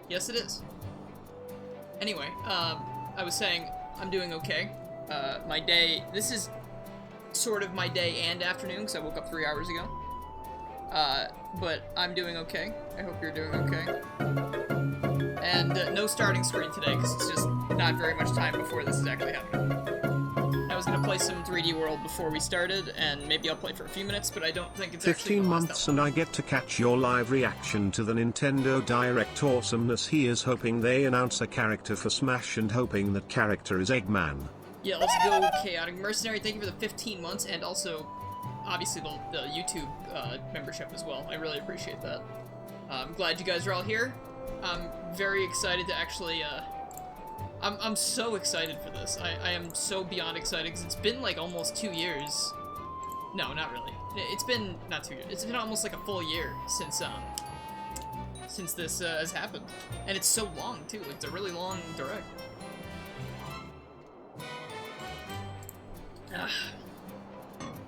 Yes, it is. Anyway, I was saying I'm doing okay. My day, this is sort of my day and afternoon because I woke up 3 hours ago. But I'm doing okay. I hope you're doing okay. And no starting screen today because it's just not very much time before this is actually happening. I was gonna play some 3D World before we started, and maybe I'll play for a few minutes, but I don't think it's actually 15 months and I get to catch your live reaction to the Nintendo Direct awesomeness. He is hoping they announce a character for Smash and hoping that character is Eggman. Yeah, let's go Chaotic Mercenary. Thank you for the 15 months, and also, obviously, the YouTube membership as well. I really appreciate that. I'm glad you guys are all here. I'm very excited to actually, I'm so excited for this. I am so beyond excited, because it's been like almost 2 years. No, not really. It's been, not 2 years, it's been almost like a full year since this has happened. And it's so long, too. It's a really long direct.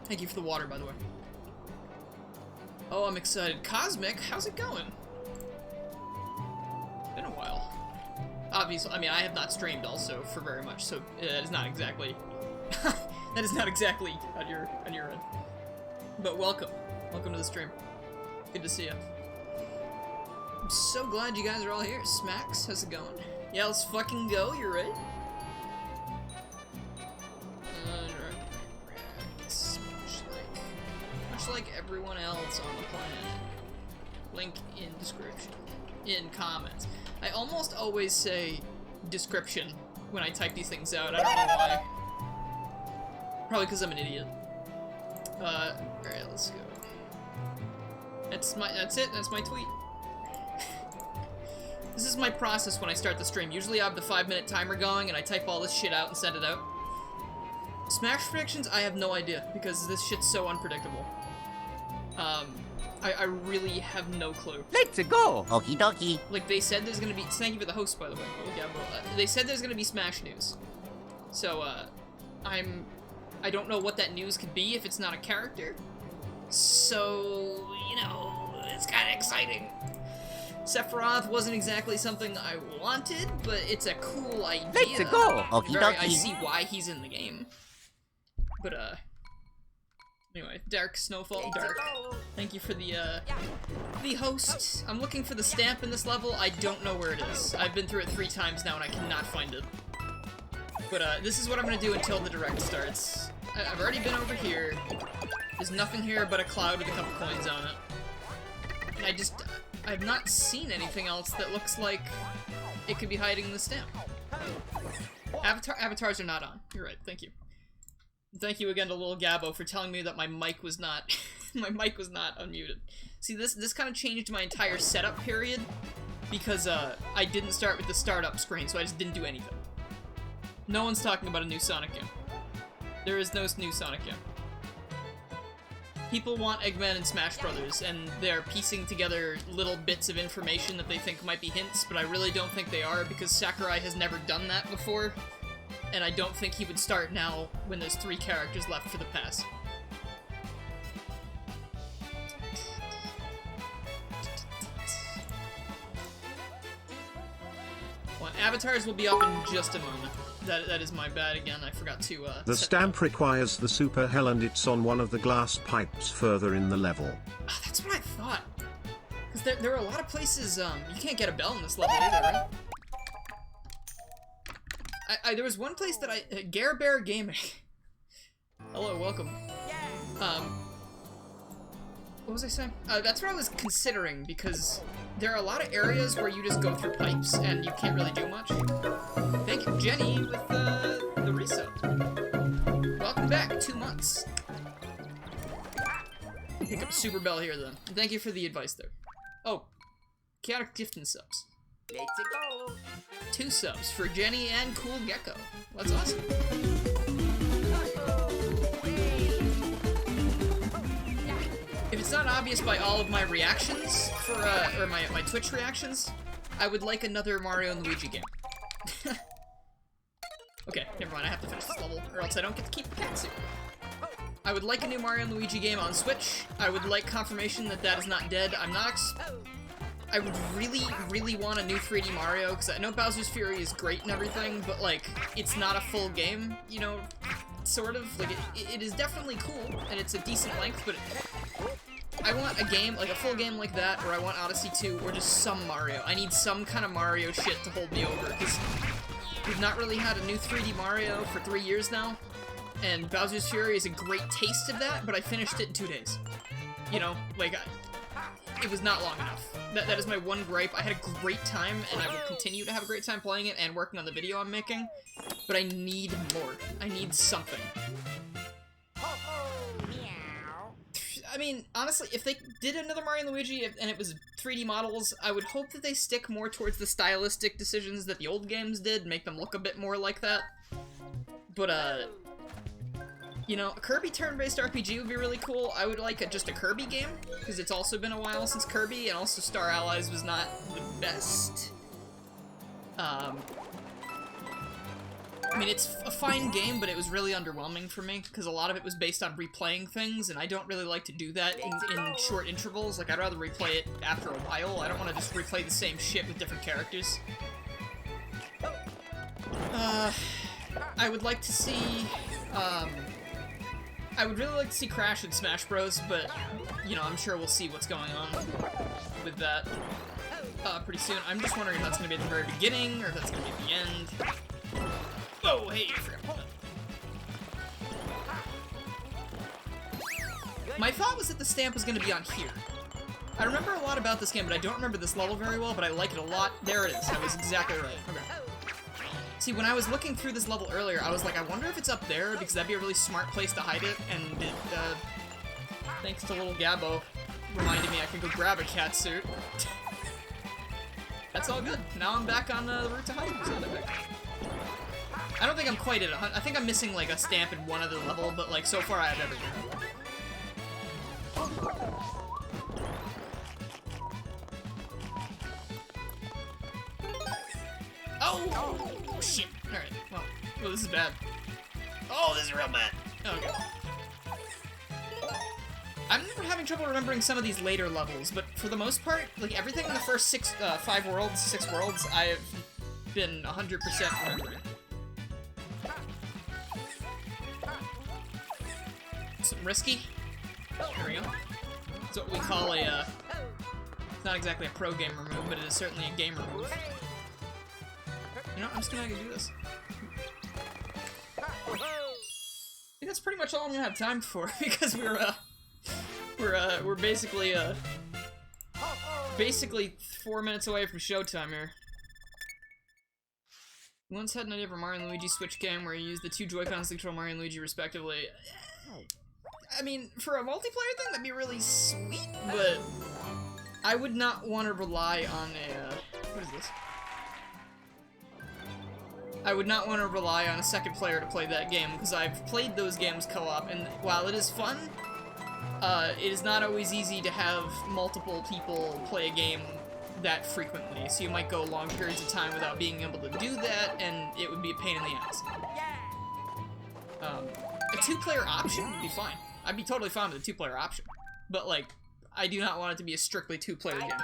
Thank you for the water, by the way. Oh, I'm excited. Cosmic, how's it going? Been a while. Obviously, I mean, I have not streamed also for very much, so that is not exactly that is not exactly on your end. But welcome to the stream. Good to see you. I'm so glad you guys are all here. Smacks, how's it going? Yeah, let's fucking go. You're right. Much like everyone else on the planet. Link in description. In comments. I almost always say description when I type these things out. I don't know why. Probably because I'm an idiot. Alright, let's go. That's it. That's my tweet. This is my process when I start the stream. Usually I have the 5-minute timer going and I type all this shit out and send it out. Smash predictions, I have no idea because this shit's so unpredictable. I really have no clue. Let's go! Okie dokie. Like, they said there's gonna be... Thank you for the host, by the way. They said there's gonna be Smash news. So, I don't know what that news could be if it's not a character. So, you know, it's kind of exciting. Sephiroth wasn't exactly something I wanted, but it's a cool idea. Let's go! Okie dokie. I see why he's in the game. But, anyway, Dark Snowfall, Dark. Thank you for the host. I'm looking for the stamp in this level. I don't know where it is. I've been through it 3 times now and I cannot find it. But, this is what I'm gonna do until the direct starts. I've already been over here. There's nothing here but a cloud with a couple coins on it. And I've not seen anything else that looks like it could be hiding the stamp. Avatars are not on. You're right, thank you. Thank you again to Lil Gabbo for telling me that my mic was not my mic was not unmuted. See, this kind of changed my entire setup period because I didn't start with the startup screen, so I just didn't do anything. No one's talking about a new Sonic game. There is no new Sonic game. People want Eggman and Smash Brothers, and they're piecing together little bits of information that they think might be hints, but I really don't think they are because Sakurai has never done that before. And I don't think he would start now when there's 3 characters left for the pass. Well, avatars will be up in just a moment. That is my bad again. I forgot to The stamp requires the super hell and it's on one of the glass pipes further in the level. Oh, that's what I thought. Because there are a lot of places, you can't get a bell in this level either, right? There was one place that Bear Gaming. Hello, welcome. What was I saying? That's what I was considering, because there are a lot of areas where you just go through pipes and you can't really do much. Thank you, Jenny, with the resub. Welcome back, 2 months. Pick up Super Bell here, then. Thank you for the advice there. Oh, chaotic gift and subs. Let's go! 2 subs for Jenny and Cool Gecko. That's awesome. If it's not obvious by all of my reactions for or my Twitch reactions, I would like another Mario and Luigi game. Okay, never mind. I have to finish this level, or else I don't get to keep the cat suit. I would like a new Mario and Luigi game on Switch. I would like confirmation that that is not dead. I'm not I would really, really want a new 3D Mario, because I know Bowser's Fury is great and everything, but, like, it's not a full game, you know, sort of. Like, it is definitely cool, and it's a decent length, but I want a game, like a full game like that, or I want Odyssey 2, or just some Mario. I need some kind of Mario shit to hold me over, because we've not really had a new 3D Mario for 3 years now, and Bowser's Fury is a great taste of that, but I finished it in 2 days. You know, like, it was not long enough. That is my one gripe. I had a great time, and I will continue to have a great time playing it and working on the video I'm making, but I need more. I need something. I mean, honestly, if they did another Mario & Luigi and it was 3D models, I would hope that they stick more towards the stylistic decisions that the old games did, make them look a bit more like that. But, you know, a Kirby turn-based RPG would be really cool. I would like just a Kirby game, because it's also been a while since Kirby, and also Star Allies was not the best. I mean, it's a fine game, but it was really underwhelming for me, because a lot of it was based on replaying things, and I don't really like to do that in short intervals. Like, I'd rather replay it after a while. I don't want to just replay the same shit with different characters. I would like to see, I would really like to see Crash in Smash Bros, but, you know, I'm sure we'll see what's going on with that pretty soon. I'm just wondering if that's going to be at the very beginning, or if that's going to be at the end. Oh, hey, I forgot. My thought was that the stamp was going to be on here. I remember a lot about this game, but I don't remember this level very well, but I like it a lot. There it is. I was exactly right. Okay. See, when I was looking through this level earlier, I was like, I wonder if it's up there, because that'd be a really smart place to hide it, and it, thanks to little Gabbo, reminded me I could go grab a cat suit. That's all good. Now I'm back on the route to hiding, so they're back. I don't think I'm quite at 100. I think I'm missing, like, a stamp in one other level, but, like, so far I have everything. Oh! Shit. Alright, well, this is bad. Oh, this is real bad. Okay. I'm having trouble remembering some of these later levels, but for the most part, like, everything in the first 6 worlds, I have been 100% remembering. Some risky. There we go. It's what we call a, it's not exactly a pro gamer move, but it is certainly a gamer move. You know, I'm just gonna do this. I think that's pretty much all I'm gonna have time for, because we're basically 4 minutes away from showtime here. We once had an idea for Mario & Luigi Switch game where you use the 2 Joy-Cons to control Mario & Luigi respectively. I mean, for a multiplayer thing, that'd be really sweet, but I would not want to rely on a, what is this? I would not want to rely on a second player to play that game, because I've played those games co-op, and while it is fun, it is not always easy to have multiple people play a game that frequently, so you might go long periods of time without being able to do that, and it would be a pain in the ass. A 2-player option would be fine. I'd be totally fine with a 2-player option. But, like, I do not want it to be a strictly 2-player game.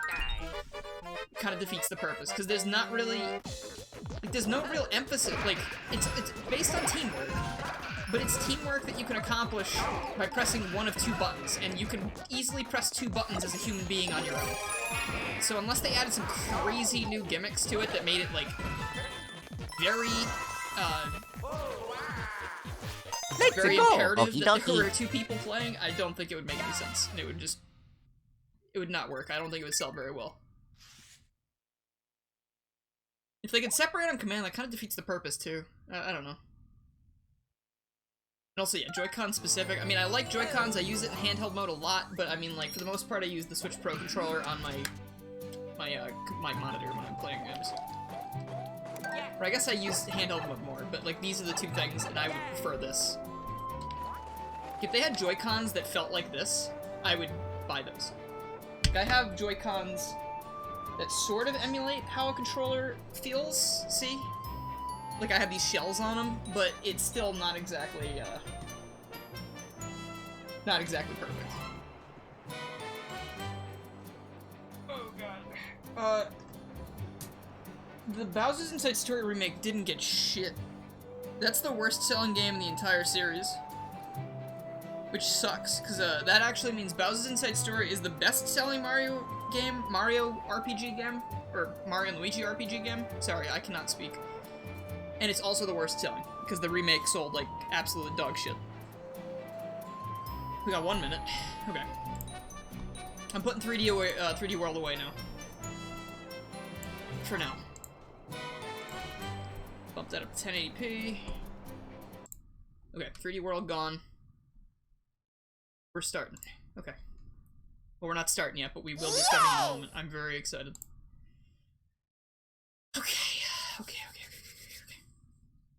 It kind of defeats the purpose, because there's not really... Like, there's no real emphasis. Like, it's based on teamwork. But it's teamwork that you can accomplish by pressing one of 2 buttons, and you can easily press 2 buttons as a human being on your own. So unless they added some crazy new gimmicks to it that made it, like, very, very imperative that there were 2 people playing, I don't think it would make any sense. And it would not work. I don't think it would sell very well. If they could separate on command, that kind of defeats the purpose, too. I don't know. And also, yeah, Joy-Con specific. I mean, I like Joy-Cons, I use it in handheld mode a lot, but I mean, like, for the most part, I use the Switch Pro controller on my monitor when I'm playing games. Or I guess I use handheld mode more, but, like, these are the 2 things, and I would prefer this. If they had Joy-Cons that felt like this, I would buy those. Like, I have Joy-Cons that sort of emulate how a controller feels, see? Like, I have these shells on them, but it's still not exactly perfect. Oh, God. The Bowser's Inside Story remake didn't get shit. That's the worst selling game in the entire series. Which sucks, because that actually means Bowser's Inside Story is the best selling Mario RPG game, or Mario and Luigi RPG game. Sorry, I cannot speak. And it's also the worst selling, because the remake sold like absolute dog shit. We got 1 minute. Okay. I'm putting 3D World away now. For now. Bump that up to 1080p. Okay, 3D World gone. We're starting. Okay. Well, we're not starting yet, but we will be starting in a moment. I'm very excited. Okay.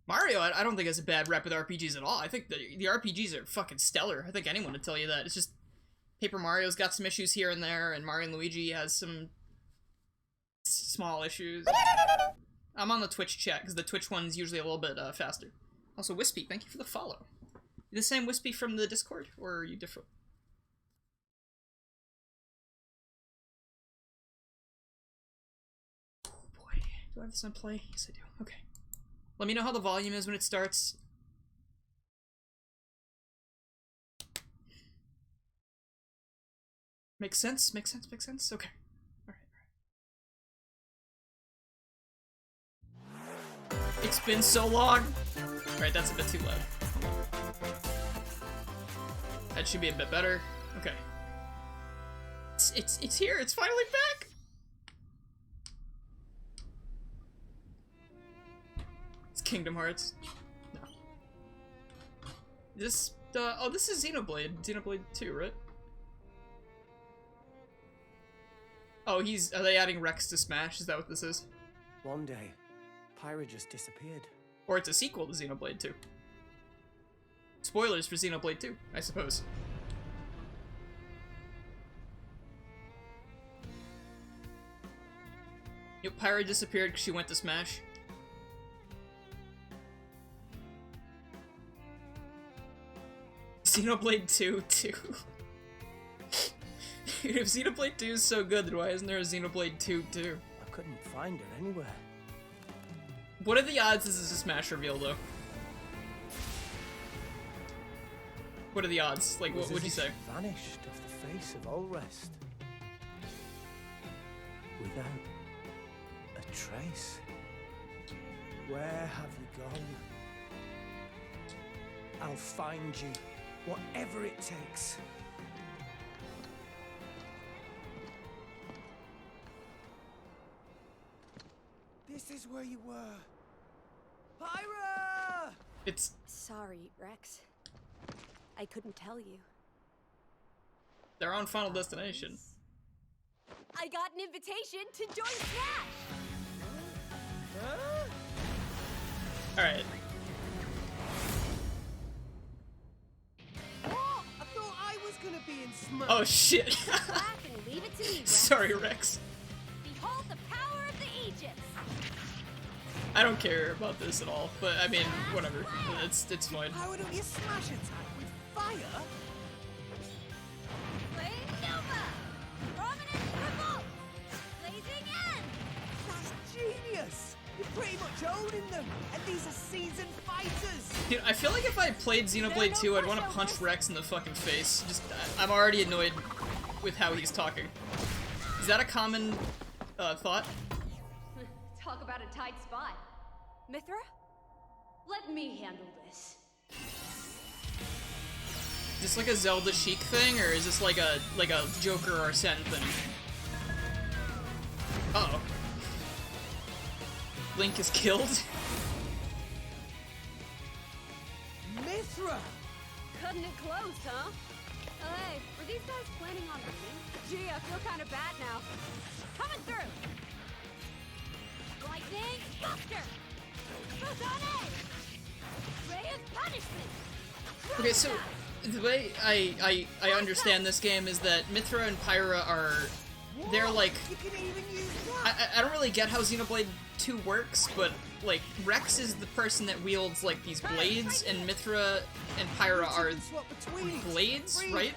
Mario, I don't think has a bad rep with RPGs at all. I think the RPGs are fucking stellar. I think anyone would tell you that. It's just Paper Mario's got some issues here and there, and Mario and Luigi has some small issues. I'm on the Twitch chat, because the Twitch one's usually a little bit faster. Also, Wispy, thank you for the follow. You the same Wispy from the Discord, or are you different? Oh boy, do I have this on play? Yes, I do. Okay. Let me know how the volume is when it starts. Makes sense? Makes sense? Makes sense? Okay. It's been so long! Alright, that's a bit too loud. That should be a bit better. Okay. It's here, it's finally back! It's Kingdom Hearts. No. This, oh, this is Xenoblade. Xenoblade 2, right? Oh, are they adding Rex to Smash? Is that what this is? One day, Pyra just disappeared. Or it's a sequel to Xenoblade 2. Spoilers for Xenoblade 2, I suppose. Yep, Pyra disappeared because she went to Smash. Xenoblade 2, too. Dude, if Xenoblade 2 is so good, then why isn't there a Xenoblade 2, too? I couldn't find her anywhere. What are the odds this is a Smash reveal, though? What are the odds? Like, what would you say? Vanished off the face of all rest. Without a trace. Where have you gone? I'll find you, whatever it takes. This is where you were. Pyra! It's... Sorry, Rex. I couldn't tell you. They're on Final Destination. I got an invitation to join Smash! Alright. Oh, I thought I was gonna be in Smash. Oh shit. Back and leave it to me, Rex. Sorry, Rex. Behold the power of the Aegis! I don't care about this at all, but I mean, whatever. It's fine. How don't you smash attack with fire? Flame Nova! Prominent Revolt! Blazing End! That's genius! You're pretty much owning them, and these are seasoned fighters! Dude, I feel like if I played Xenoblade 2, I'd want to punch Rex in the fucking face. Just, I'm already annoyed with how he's talking. Is that a common thought? Talk about a tight spot. Mithra? Let me handle this. Is this like a Zelda Sheik thing, or is this like a Joker or Sen thing? Uh-oh. Link is killed? Mithra! Cutting it close, huh? Hey, were these guys planning on winning? Gee, I feel kind of bad now. Coming through! Lightning Buster! Photon Ray of Punishment! Okay, so the way I understand this game is that Mithra and Pyra are... They're like... You can even use that! I don't really get how Xenoblade 2 works, but like Rex is the person that wields like these blades, and Mithra and Pyra are Swap between blades, Really? right?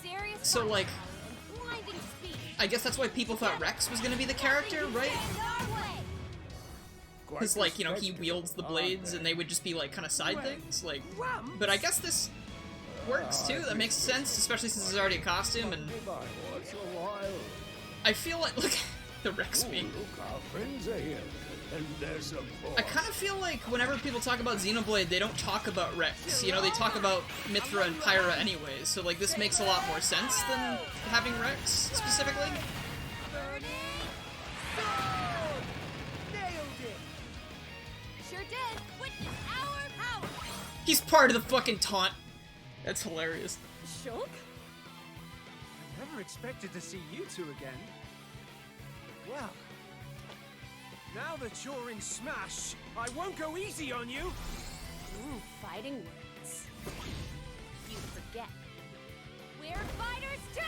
Serious So like, blinding speed. I guess that's why people thought Rex was gonna be the character, right? Our way. Because, like, you know, he wields the blades and they would just be, like, kind of side things. Like, but I guess this works too. That makes sense, especially since it's already a costume. And I feel like, look, the Rex being. I kind of feel like whenever people talk about Xenoblade, they don't talk about Rex. You know, they talk about Mithra and Pyra anyways. So, like, this makes a lot more sense than having Rex specifically. Sure did. Witness our power. He's part of the fucking taunt. That's hilarious. Shulk? I never expected to see you two again. Well, now that you're in Smash, I won't go easy on you. Ooh, fighting words. You forget. We're fighters too!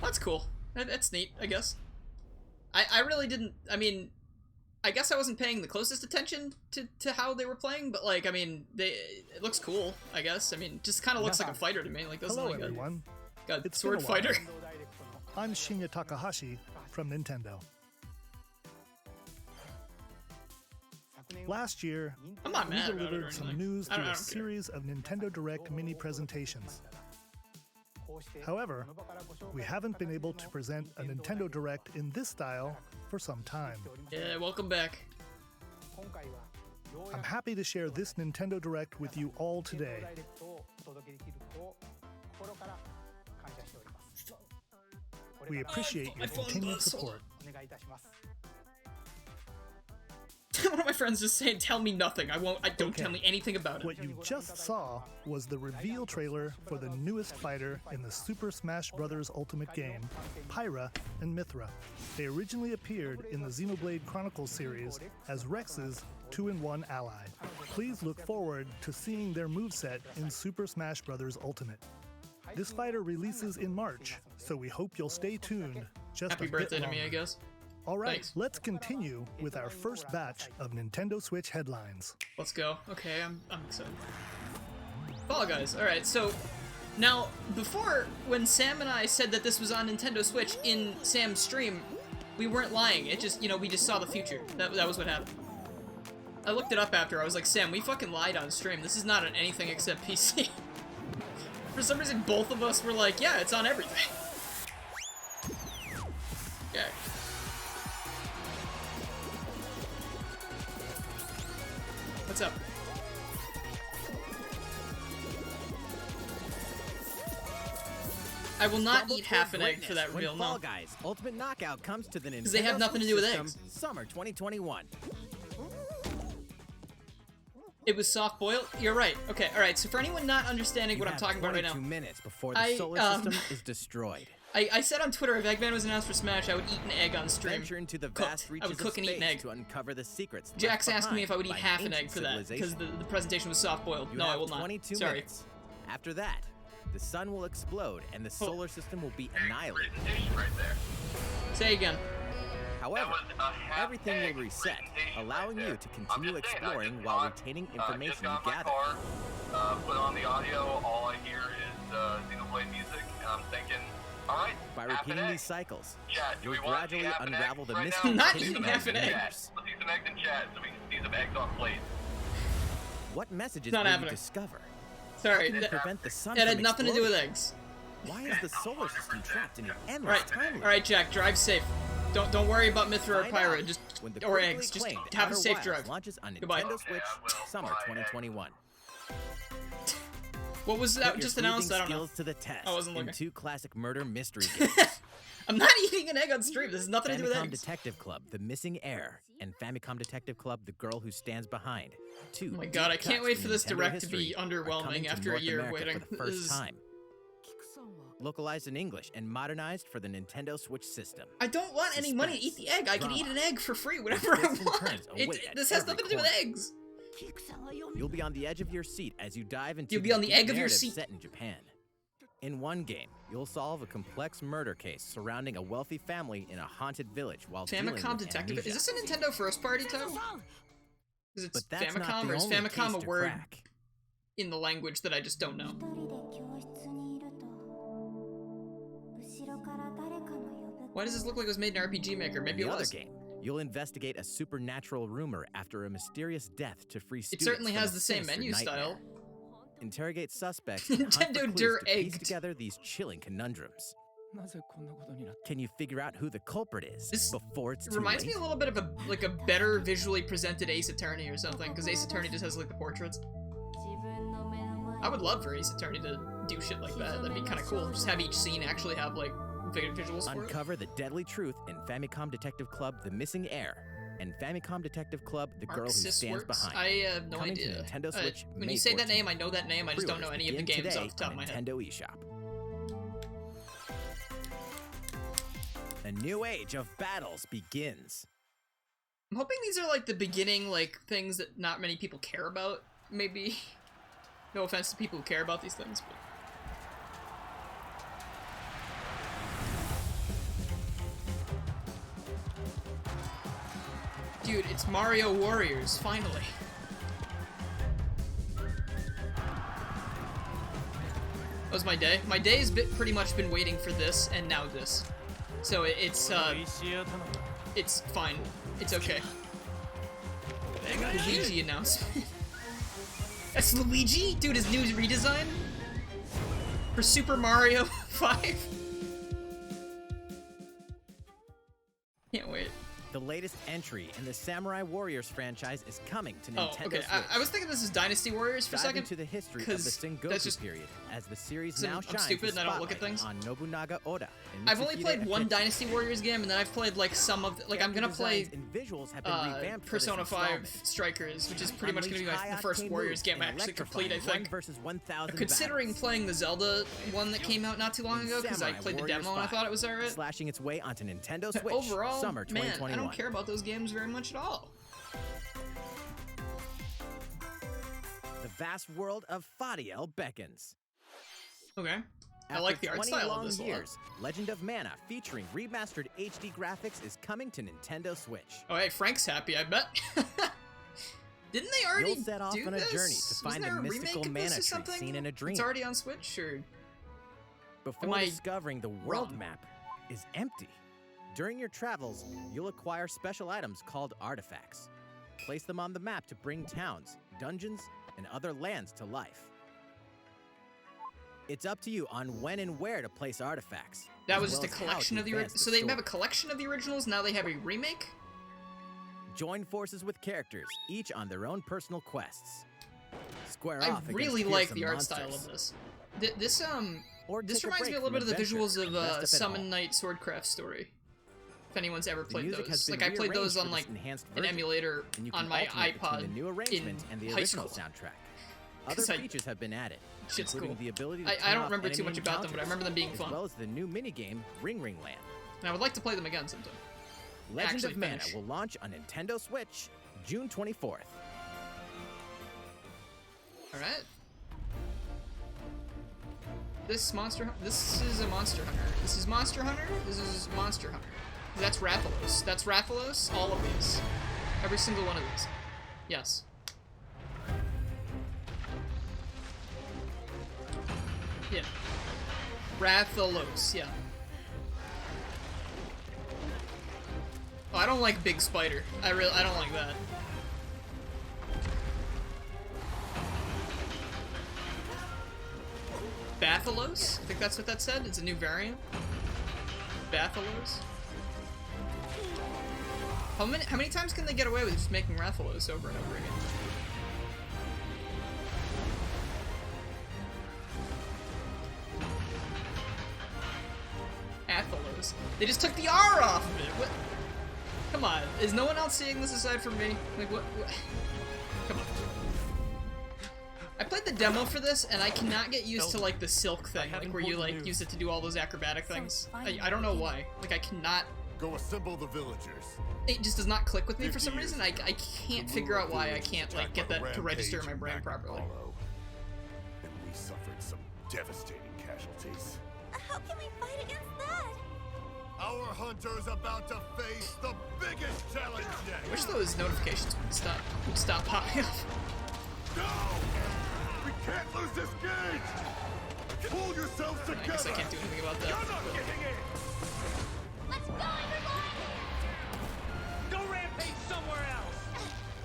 That's cool. That's neat, I guess. I really didn't, I mean, I guess I wasn't paying the closest attention to how they were playing, but, like, I mean, it looks cool, I guess. I mean, just kind of looks like a fighter to me. Like, doesn't Hello, like everyone. a It's sword been a while. fighter. I'm Shinya Takahashi from Nintendo. Last year, I'm not we mad about it or delivered some anything. news I through don't a care. series of Nintendo Direct mini presentations. However, we haven't been able to present a Nintendo Direct in this style for some time. Yeah, welcome back. I'm happy to share this Nintendo Direct with you all today. We appreciate your continued support. One of my friends just saying, "Tell me nothing. Don't Okay. tell me anything about it." What you just saw was the reveal trailer for the newest fighter in the Super Smash Bros. Ultimate game, Pyra and Mithra. They originally appeared in the Xenoblade Chronicles series as Rex's 2-in-1 ally. Please look forward to seeing their moveset in Super Smash Bros. Ultimate. This fighter releases in March, so we hope you'll stay tuned just Happy a bit birthday to me, longer. I guess. All right, Thanks. let's continue with our first batch of Nintendo Switch headlines. Let's go. Okay, I'm excited. Fall Guys. All right, so now before, when Sam and I said that this was on Nintendo Switch in Sam's stream, we weren't lying. It just, you know, we just saw the future. That was what happened. I looked it up after. I was like, Sam, we fucking lied on stream. This is not on anything except PC. For some reason, both of us were like, yeah, it's on everything. Yeah. What's up? I will not eat half an egg for that reveal, Fall no. Guys Ultimate Knockout comes to the Nintendo they have nothing to do with System eggs. Summer 2021. It was soft boiled? You're right. Okay, alright, so for anyone not understanding what I'm talking about right now, 22 minutes before the I, solar system is destroyed. I said on Twitter if Eggman was announced for Smash, I would eat an egg on stream. Venture into the Cooked. vast I reaches would cook of and eat an space egg. to uncover the secrets. Jack's left asking me if I would eat behind half by an egg ancient for that, because civilization. the presentation was soft boiled. You No, I have will not. 22 Sorry. minutes. After that, the sun will explode and the solar system will be annihilated. Say again. However, everything will reset, allowing you to continue exploring while retaining information you gather. Put on the audio, all I hear is Xenoblade music, and I'm thinking, alright, By repeating these cycles, chat, do you'll we want to see gradually half an egg unravel the right mystery now? Not hidden eating in half an the egg. universe. Let's see some eggs in chat so we can see some eggs on plates. What messages Not will you happening. discover? Sorry, How can you that prevent the sun had from nothing to do with exploding? eggs. Why is the solar system trapped in an endless Alright, time alright, Jack, drive safe. Don't worry about Mithra or Find Pyra, out just when the or critically eggs. Just acclaimed have a Outer safe Wilds drive. launches on Goodbye. Nintendo Switch Summer 2021. What was that Put your just announced? I sleuthing don't know. skills to the test I wasn't in looking. 2 classic murder mystery games. I'm not eating an egg on stream. This has nothing to do with Famicom eggs. Detective Club, The Missing Heir, and Famicom Detective Club, The Girl Who Stands Behind. 2 Oh my god, I deep can't cuts wait from for this Nintendo direct to be history are underwhelming coming to after a North year of America waiting. for the This first is- time. Localized in English and modernized for the Nintendo Switch system. I don't want any money to eat the egg. I can eat an egg for free, whatever I Twists and want. turns await at This has every nothing to do with corner. eggs. You'll be on the edge of your seat as you dive into You'll be on the deep egg of your narrative seat. set in Japan. In one game, you'll solve a complex murder case surrounding a wealthy family in a haunted village while dealing Famicom with Detective. amnesia. Is this a Nintendo first party title? Because it's But that's not Famicom, the or is only Famicom case a to word crack. in the language that I just don't know? Why does this look like it was made in RPG Maker? Maybe In it the other was. game, you'll investigate a supernatural rumor after a mysterious death to free It students. certainly from has a the same sinister menu nightmare. style. Interrogate suspects and hunt for Nintendo clues Dur to piece egged. together these chilling conundrums. Can you figure out who the culprit is This before it's It too reminds late? me a little bit of a better visually presented Ace Attorney or something, because Ace Attorney just has like the portraits. I would love for Ace Attorney to do shit like that. That'd be kind of cool. Just have each scene actually have like visuals for it. Uncover the deadly truth in Famicom Detective Club: The Missing Heir, and Famicom Detective Club: The Girl Who Arxis Stands Works? Behind. I have no Coming to idea. Nintendo Switch When May you say that 14th. name, I know that name. I just don't know any of the Pre-orders games begin off the top of my today head. on Nintendo eShop. A new age of battles begins. I'm hoping these are like the beginning like things that not many people care about. Maybe. No offense to people who care about these things, but. Dude, it's Mario Warriors, finally. That was my day. My day has pretty much been waiting for this, and now this. So it's fine. It's okay. Luigi announcement. That's Luigi? Dude, his new redesign? For Super Mario 5? Can't wait. The latest entry in the Samurai Warriors franchise is coming to Oh, Nintendo okay. Switch. I was thinking this is Dynasty Warriors for a Dive second. into the history of the 'cause Sengoku that's just- period, as the series So now I'm shines stupid the and I don't look at spotlight things? on Nobunaga Oda. and I've only Mitsuhide played one Akichi. Dynasty Warriors game, and then I've played like some of like I'm gonna Character play designs and visuals have been revamped for this Persona 5 installment. Strikers, which is pretty much gonna be Unleash the first high-octane Warriors moves game I and actually complete. I electrifying think. 1 versus 1,000 Considering battles. playing the Zelda one that came out not too long In ago, because I Samurai played the Warriors demo and I 5, thought it was alright. slashing its way onto Nintendo But Switch overall, summer man, 2021. I don't care about those games very much at all. The vast world of Fadiel beckons. Okay. I After like the art 20 style long of this a lot. years, Legend of Mana, featuring remastered HD graphics, is coming to Nintendo Switch. Oh, hey, Frank's happy, I bet. Didn't they already You'll set off do on a this? journey to find Wasn't there the a mystical remake of mana this or tree something? seen in a dream. It's already on Switch, or Before I discovering the world wrong? map is empty. During your travels, you'll acquire special items called artifacts. Place them on the map to bring towns, dungeons, and other lands to life. It's up to you on when and where to place artifacts. that as was just well a as how collection to of the advance so they have a story. collection of the originals. Now they have a remake. Join forces with characters, each on their own personal quests. Square I off against really like fearsome the art monsters. style of this. This Or this take a reminds me break a little bit from of the adventure visuals and rest up of at Summon home. Knight Swordcraft Story. If anyone's ever The played music has those, been like I played those rearranged on for like this enhanced an version, emulator and you can on my alternate between iPod the new arrangement and the high original school. soundtrack. 'Cause Other I- features have been added, Shit's including cool. the ability to I turn don't off remember too enemy much about them, but I encounters, remember them being as fun. well as the new minigame Ring Ring Land. And I would like to play them again sometime. Legend Actually of Mana finish. will launch on Nintendo Switch June 24th. All right. This is a Monster Hunter. This is Monster Hunter. This is Monster Hunter. That's Rathalos. That's Rathalos. All of these. Every single one of these. Yes. Yeah. Rathalos. Yeah. Oh, I don't like Big Spider. I don't like that. Bathalos? I think that's what that said. It's a new variant. Bathalos. How many times can they get away with just making Rathalos over and over again? Athalos. They just took the R off of it. What? Come on. Is no one else seeing this aside from me? Like what? Come on. I played the demo for this, and I cannot get used to like the silk thing, like where you like use it to do all those acrobatic things. I don't know why. Like I cannot. Go assemble the villagers. It just does not click with me for some reason. I can't figure out why I can't like get that to register in my brain properly. And we suffered some devastating casualties. How can we fight against that? Our hunter's about to face the biggest challenge yet. I wish those notifications would stop popping up. No! We can't lose this gauge! Pull yourselves I together! guess I can't do anything about that. You're not getting in! Let's Let's go, everyone! Go rampage somewhere else!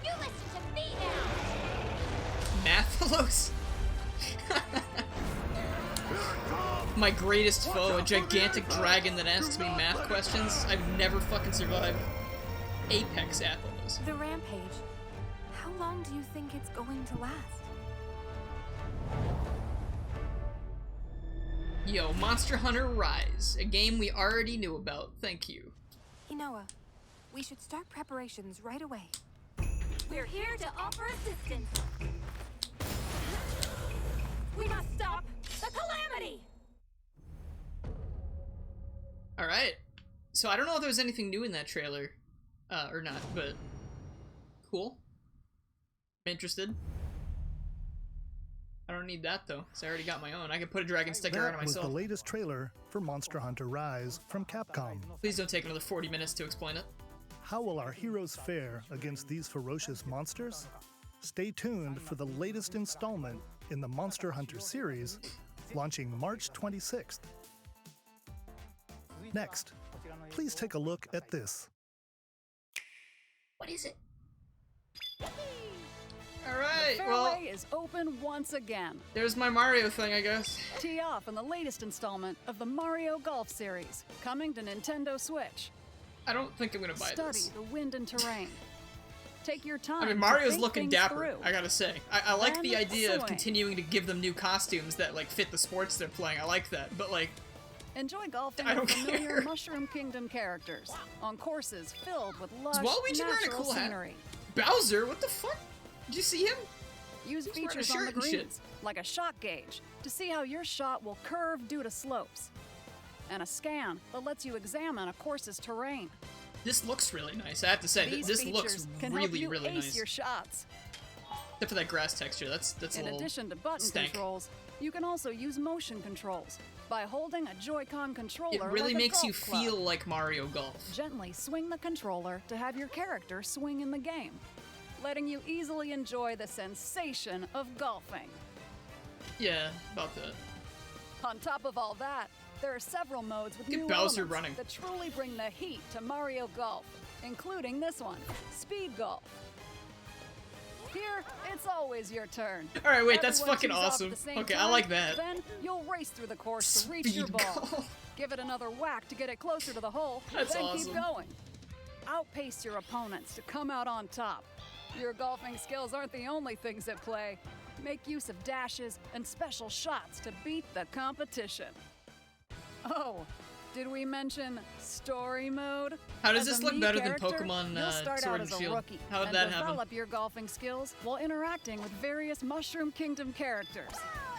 You listen to me now! Mathalos? My greatest foe, a gigantic dragon that asks me math questions. I've never fucking survived. Apex apples. The rampage. How long do you think it's going to last? Yo, Monster Hunter Rise, a game we already knew about. Thank you. Inoa, we should start preparations right away. We're here to offer assistance. We must stop the calamity! Alright. So I don't know if there was anything new in that trailer. Or not, but cool. I'm interested. I don't need that though, because I already got my own. I can put a dragon sticker on That was myself. the latest trailer for Monster Hunter Rise from Capcom. Please don't take another 40 minutes to explain it. How will our heroes fare against these ferocious monsters? Stay tuned for the latest installment in the Monster Hunter series, launching March 26th. Next, please take a look at this. What is it? Alright, well, Fairway is open once again. there's my Mario thing, I guess. Tee off in the latest installment of the Mario Golf series, coming to Nintendo Switch. I don't think I'm gonna buy Study this. the wind and terrain. Take your time. I mean, to Mario's think looking things dapper, through. I gotta say. I like Then the idea of swing. continuing to give them new costumes that, like, fit the sports they're playing. I like that, but, like, Enjoy golfing I don't with familiar care. Mushroom Kingdom characters on courses filled with lush, Waluigi wearing a natural cool hat? scenery. Bowser, what the fuck? Did you see him? Use He's wearing a features on shirt the and shit. greens, like a shot gauge, to see how your shot will curve due to slopes. And a scan that lets you examine a course's terrain. This looks really nice, I have to say. These This features looks can help really, you really ace nice. your shots. Except for that grass texture, that's a In little addition to button stank. controls, you can also use motion controls by holding a Joy-Con controller. It really like a makes you golf club. feel like Mario Golf. Gently swing the controller to have your character swing in the game, letting you easily enjoy the sensation of golfing. Yeah, about that. On top of all that, there are several modes with Look at new Bowser elements running. that truly bring the heat to Mario Golf, including this one, Speed Golf. Here, it's always your turn. Alright, wait, that's Everyone fucking tees off at awesome. the same Okay, I time, like that. Then you'll race through the course to reach your Speed ball. golf. Give it another whack to get it closer to the hole, That's then awesome. keep going. Outpace your opponents to come out on top. Your golfing skills aren't the only things at play. Make use of dashes and special shots to beat the competition. Oh, did we mention story mode? How does As this a look Mii better than character, Pokemon, you'll start Sword out and as a Shield? rookie How did and that happen? develop your golfing skills while interacting with various Mushroom Kingdom characters.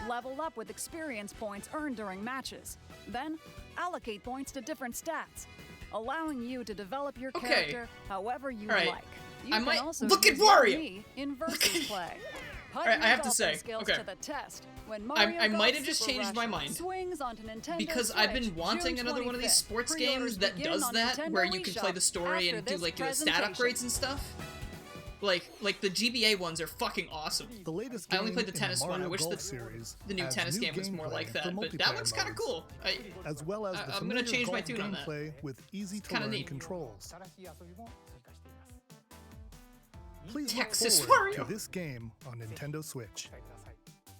Level up with experience points earned during matches. Then, allocate points to different stats, allowing you to develop your Okay. character however you Alright. like. You I can might- also look at use your Wario! Mii in versus play. Put Alright, your I have to golfing say, skills okay. to the test when Mario I might Golf have just Super changed my Rush mind. swings onto Nintendo Because I've been Switch, wanting June another one of these 25th. sports Pre-orders games that begin does on that, Nintendo where you can play eShop the story after and do this like your stat presentation. upgrades and stuff. Like the GBA ones are fucking awesome. The latest I game only played the in tennis one. I Mario wish Golf the series new adds tennis new game was more gameplay like for that, but that multiplayer looks kind of modes, cool. as well as the I'm gonna familiar change my golf tune on that. gameplay with easy to kinda learn neat. controls. Please look Texas forward Wario. to this game on Nintendo Switch.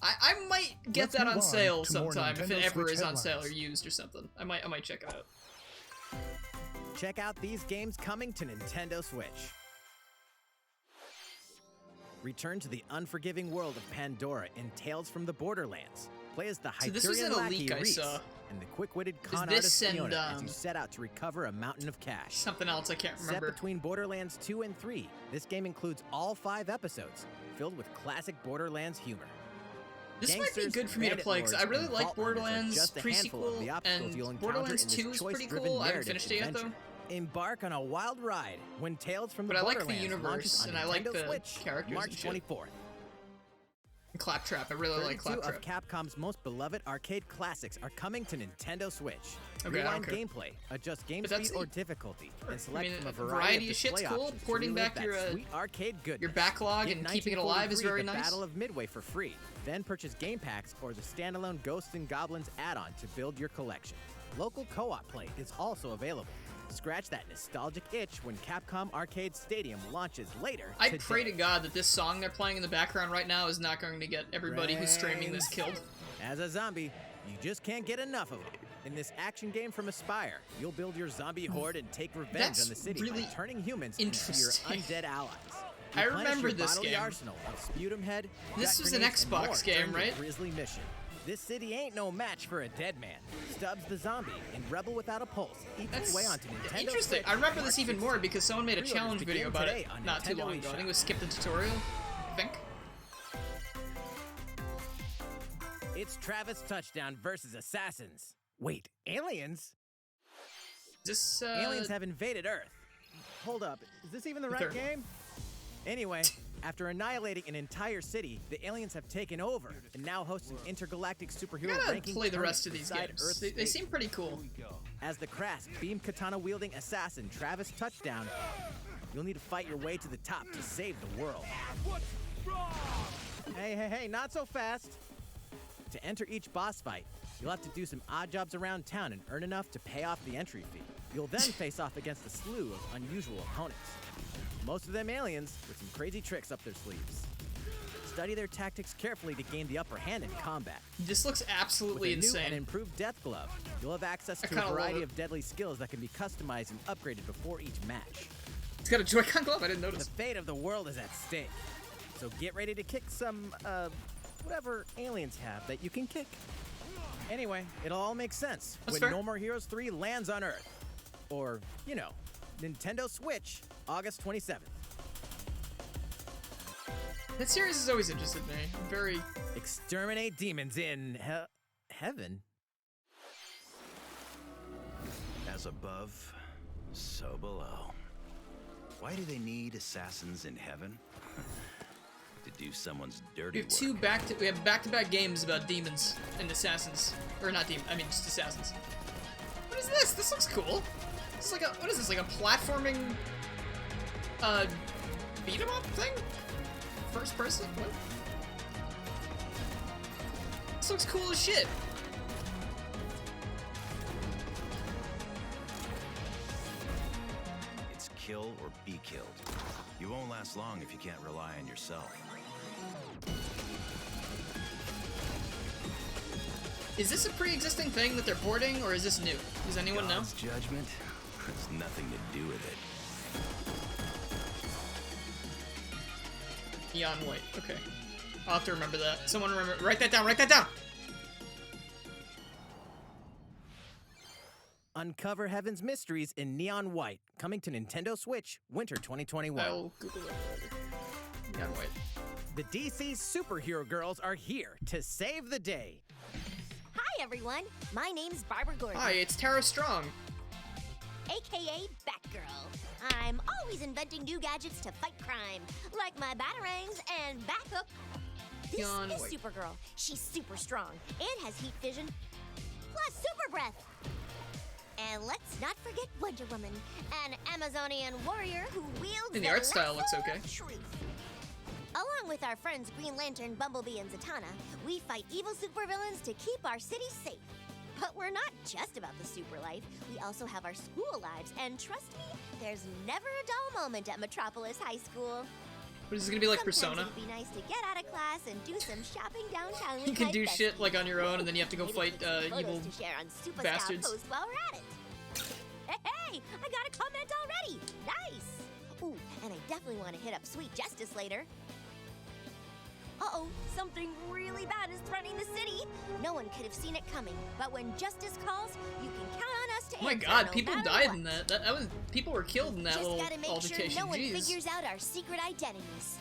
I might get Let's that move on on sale to more sometime if it Nintendo ever Switch is on sale or headlines. used or something. I might check it out. Check out these games coming to Nintendo Switch. Return to the unforgiving world of Pandora in Tales from the Borderlands. Play as the So this was Hyperion in a lackey leak I Reese saw. and the quick-witted con this artist and, Fiona as you set out to recover a mountain of cash. Something else I can't Set remember. between Borderlands 2 and 3, this game includes all 5 episodes, filled with classic Borderlands humor. This might be Gangsters, good for me to bandit play because I lords, really and like vault hunters are Borderlands just a handful of the pre-sequel, obstacles you'll and encounter Borderlands in this 2 is pretty choice-driven cool. I haven't narrative finished it yet though. adventure. Embark on a wild ride when Tales from the But I like the Borderlands universe, launches on and I like Nintendo the Switch characters March and shit. 24th. Claptrap, I really like 32 Claptrap. of Capcom's most beloved arcade classics are coming to Nintendo Switch. Okay, I Rewind don't care. gameplay, adjust game But that's speed or neat. difficulty, and I select mean, from a a variety of of shit's display cool. options to Porting relive back that your, sweet arcade goodness. your backlog Get and keeping it alive is 1943, very the nice. Battle of Midway for free. Then purchase game packs or the standalone Ghosts and Goblins add-on to build your collection. Local co-op play is also available. Scratch that nostalgic itch when Capcom Arcade Stadium launches later I today. pray to God that this song they're playing in the background right now is not going to get everybody who's streaming this killed. As a zombie, you just can't get enough of them. In this action game from Aspire, you'll build your zombie horde and take revenge on the city really by turning humans into your undead allies. I Replenish remember your this bodily game. arsenal of sputum head, This gut was an grenades, and Xbox more game, during the right? Grisly mission. This city ain't no match for a dead man. Stubbs the zombie and Rebel Without a Pulse eats its way onto Nintendo Interesting. Switch I remember March this even 16th. more because someone made a Pre-orders challenge begin video about it today on not too Nintendo long ago. I eShop. think it was Skip the Tutorial, I think. It's Travis Touchdown versus Assassins. Wait, aliens? This, Aliens have invaded Earth. Hold up, is this even the right Third. game? Anyway, after annihilating an entire city, the aliens have taken over and now host an intergalactic superhero I gotta ranking play the tournament rest of these inside games. Earth's They space. seem pretty cool. As the crass beam katana wielding assassin Travis Touchdown, you'll need to fight your way to the top to save the world. Hey, not so fast. To enter each boss fight, you'll have to do some odd jobs around town and earn enough to pay off the entry fee. You'll then face off against a slew of unusual opponents. Most of them aliens with some crazy tricks up their sleeves. Study their tactics carefully to gain the upper hand in combat. This looks absolutely With a new and insane. improved death glove, you'll have access I to kinda a love variety it. of deadly skills that can be customized and upgraded before each match. It's got a Joy-Con glove, I didn't The notice. fate of the world is at stake. So get ready to kick some, whatever aliens have that you can kick. Anyway, it'll all make sense That's when fair. No More Heroes 3 lands on Earth. Or, you know, Nintendo Switch, August 27th. That series has always interested me. I'm very... Exterminate demons in heaven. As above, so below. Why do they need assassins in heaven? To do someone's dirty We have work. we have back-to-back games about demons and assassins. Or not demons, I mean just assassins. What is this? This looks cool. This is like a, what is this, like a platforming, beat-em-up thing? First person? What? This looks cool as shit. It's kill or be killed. You won't last long if you can't rely on yourself. Is this a pre-existing thing that they're porting, or is this new? Does anyone know? God's judgment has nothing to do with it. Neon white. Okay. I'll have to remember that. Someone remember. Write that down. Write that down. Uncover Heaven's Mysteries in Neon White, coming to Nintendo Switch, winter 2021. I'll Google that later. Neon white. The DC superhero girls are here to save the day. Hi, everyone. My name's Barbara Gordon. Hi, it's Tara Strong. AKA Batgirl. I'm always inventing new gadgets to fight crime, like my batarangs and Bathook. This Yawn, is wait. Supergirl. She's super strong and has heat vision, plus super breath. And let's not forget Wonder Woman, an Amazonian warrior who wields And the art style looks lasso okay. of truth. Along with our friends Green Lantern, Bumblebee, and Zatanna, we fight evil supervillains to keep our city safe. But we're not just about the super life. We also have our school lives, and trust me, there's never a dull moment at Metropolis High School. What is this gonna be like Sometimes Persona? it'd be nice to get out of class and do some shopping downtown with You can my do shit besties. like on your own, and then you have to go Maybe fight take some evil photos to share on Super bastards. Scout Post while we're at it. Hey, I got a comment already. Nice. Ooh, and I definitely want to hit up Sweet Justice later. Uh-oh, something really bad is threatening the city. No one could have seen it coming, but when justice calls, you can count on us to Oh my answer god, no people matter died what. in that. That was people were killed in that Just little gotta make altercation. sure no one Jeez. figures out our secret identities.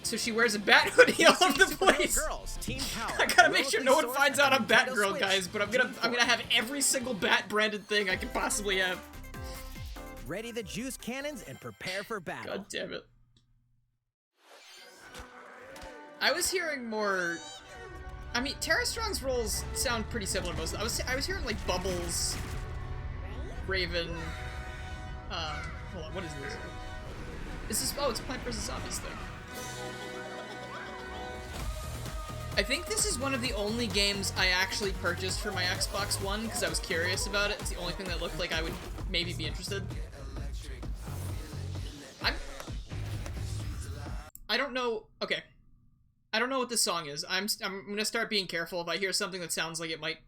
So she wears a bat hoodie all over the Superhero place. Girls, Team Power. I gotta make sure no one Heroically finds sourced out I'm on Nintendo Batgirl, Switch. guys. But I'm gonna have every single bat branded thing I could possibly have. Ready the juice cannons and prepare for battle. God damn it. I was hearing more. I mean, Tara Strong's roles sound pretty similar. Most. I was hearing like Bubbles, Raven. Hold on. What is this? Is this? Oh, it's Plant vs Zombies thing. I think this is one of the only games I actually purchased for my Xbox One because I was curious about it. It's the only thing that looked like I would maybe be interested. I don't know. Okay. I don't know what this song is. I'm gonna start being careful. If I hear something that sounds like it might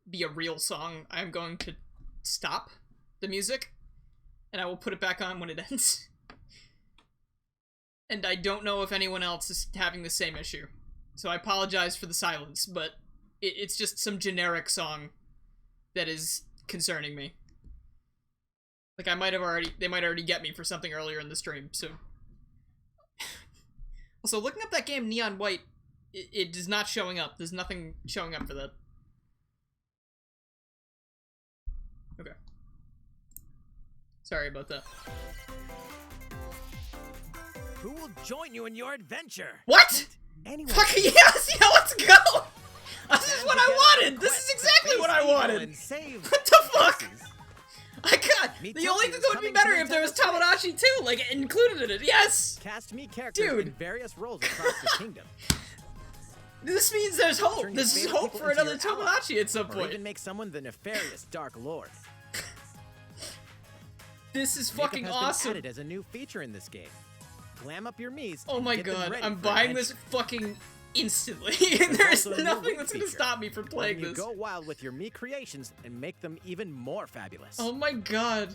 be a real song, I'm going to stop the music, and I will put it back on when it ends. And I don't know if anyone else is having the same issue. So I apologize for the silence, but it's just some generic song that is concerning me. Like, they might already get me for something earlier in the stream, so... Also, looking up that game, Neon White, it is not showing up. There's nothing showing up for that. Okay. Sorry about that. Who will join you in your adventure? What? Anyone. Fucking yes! Yeah, let's go! This is what I wanted! This is exactly what I wanted! What the fuck? I got the only thing that would be better if there was Tomodachi too, like included in it. Yes. Cast me characters in various roles across the kingdom. This means there's hope. There's hope for another Tomodachi at some point. Or even make someone the nefarious Dark Lord. This is fucking awesome. Added as a new feature in this game. Glam up your Miis. Oh my god, I'm buying this fucking instantly. There's nothing that's gonna stop me from playing this. Go wild with your Mii creations and make them even more fabulous. Oh my god.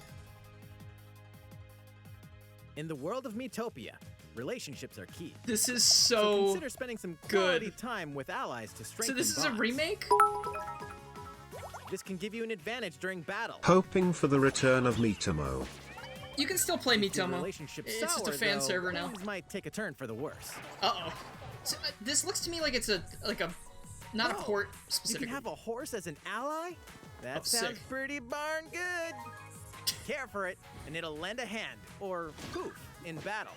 In the world of Miitopia, relationships are key. This is so consider spending some quality time with allies to strengthen bonds. So this is a remake? This can give you an advantage during battle. Hoping for the return of Miitomo. You can still play Miitomo. It's just a fan server now. Things might take a turn for the worse. Uh-oh. So, this looks to me like it's not a port specific. You can have a horse as an ally? That sounds pretty darn good. Care for it, and it'll lend a hand, or poof, in battle.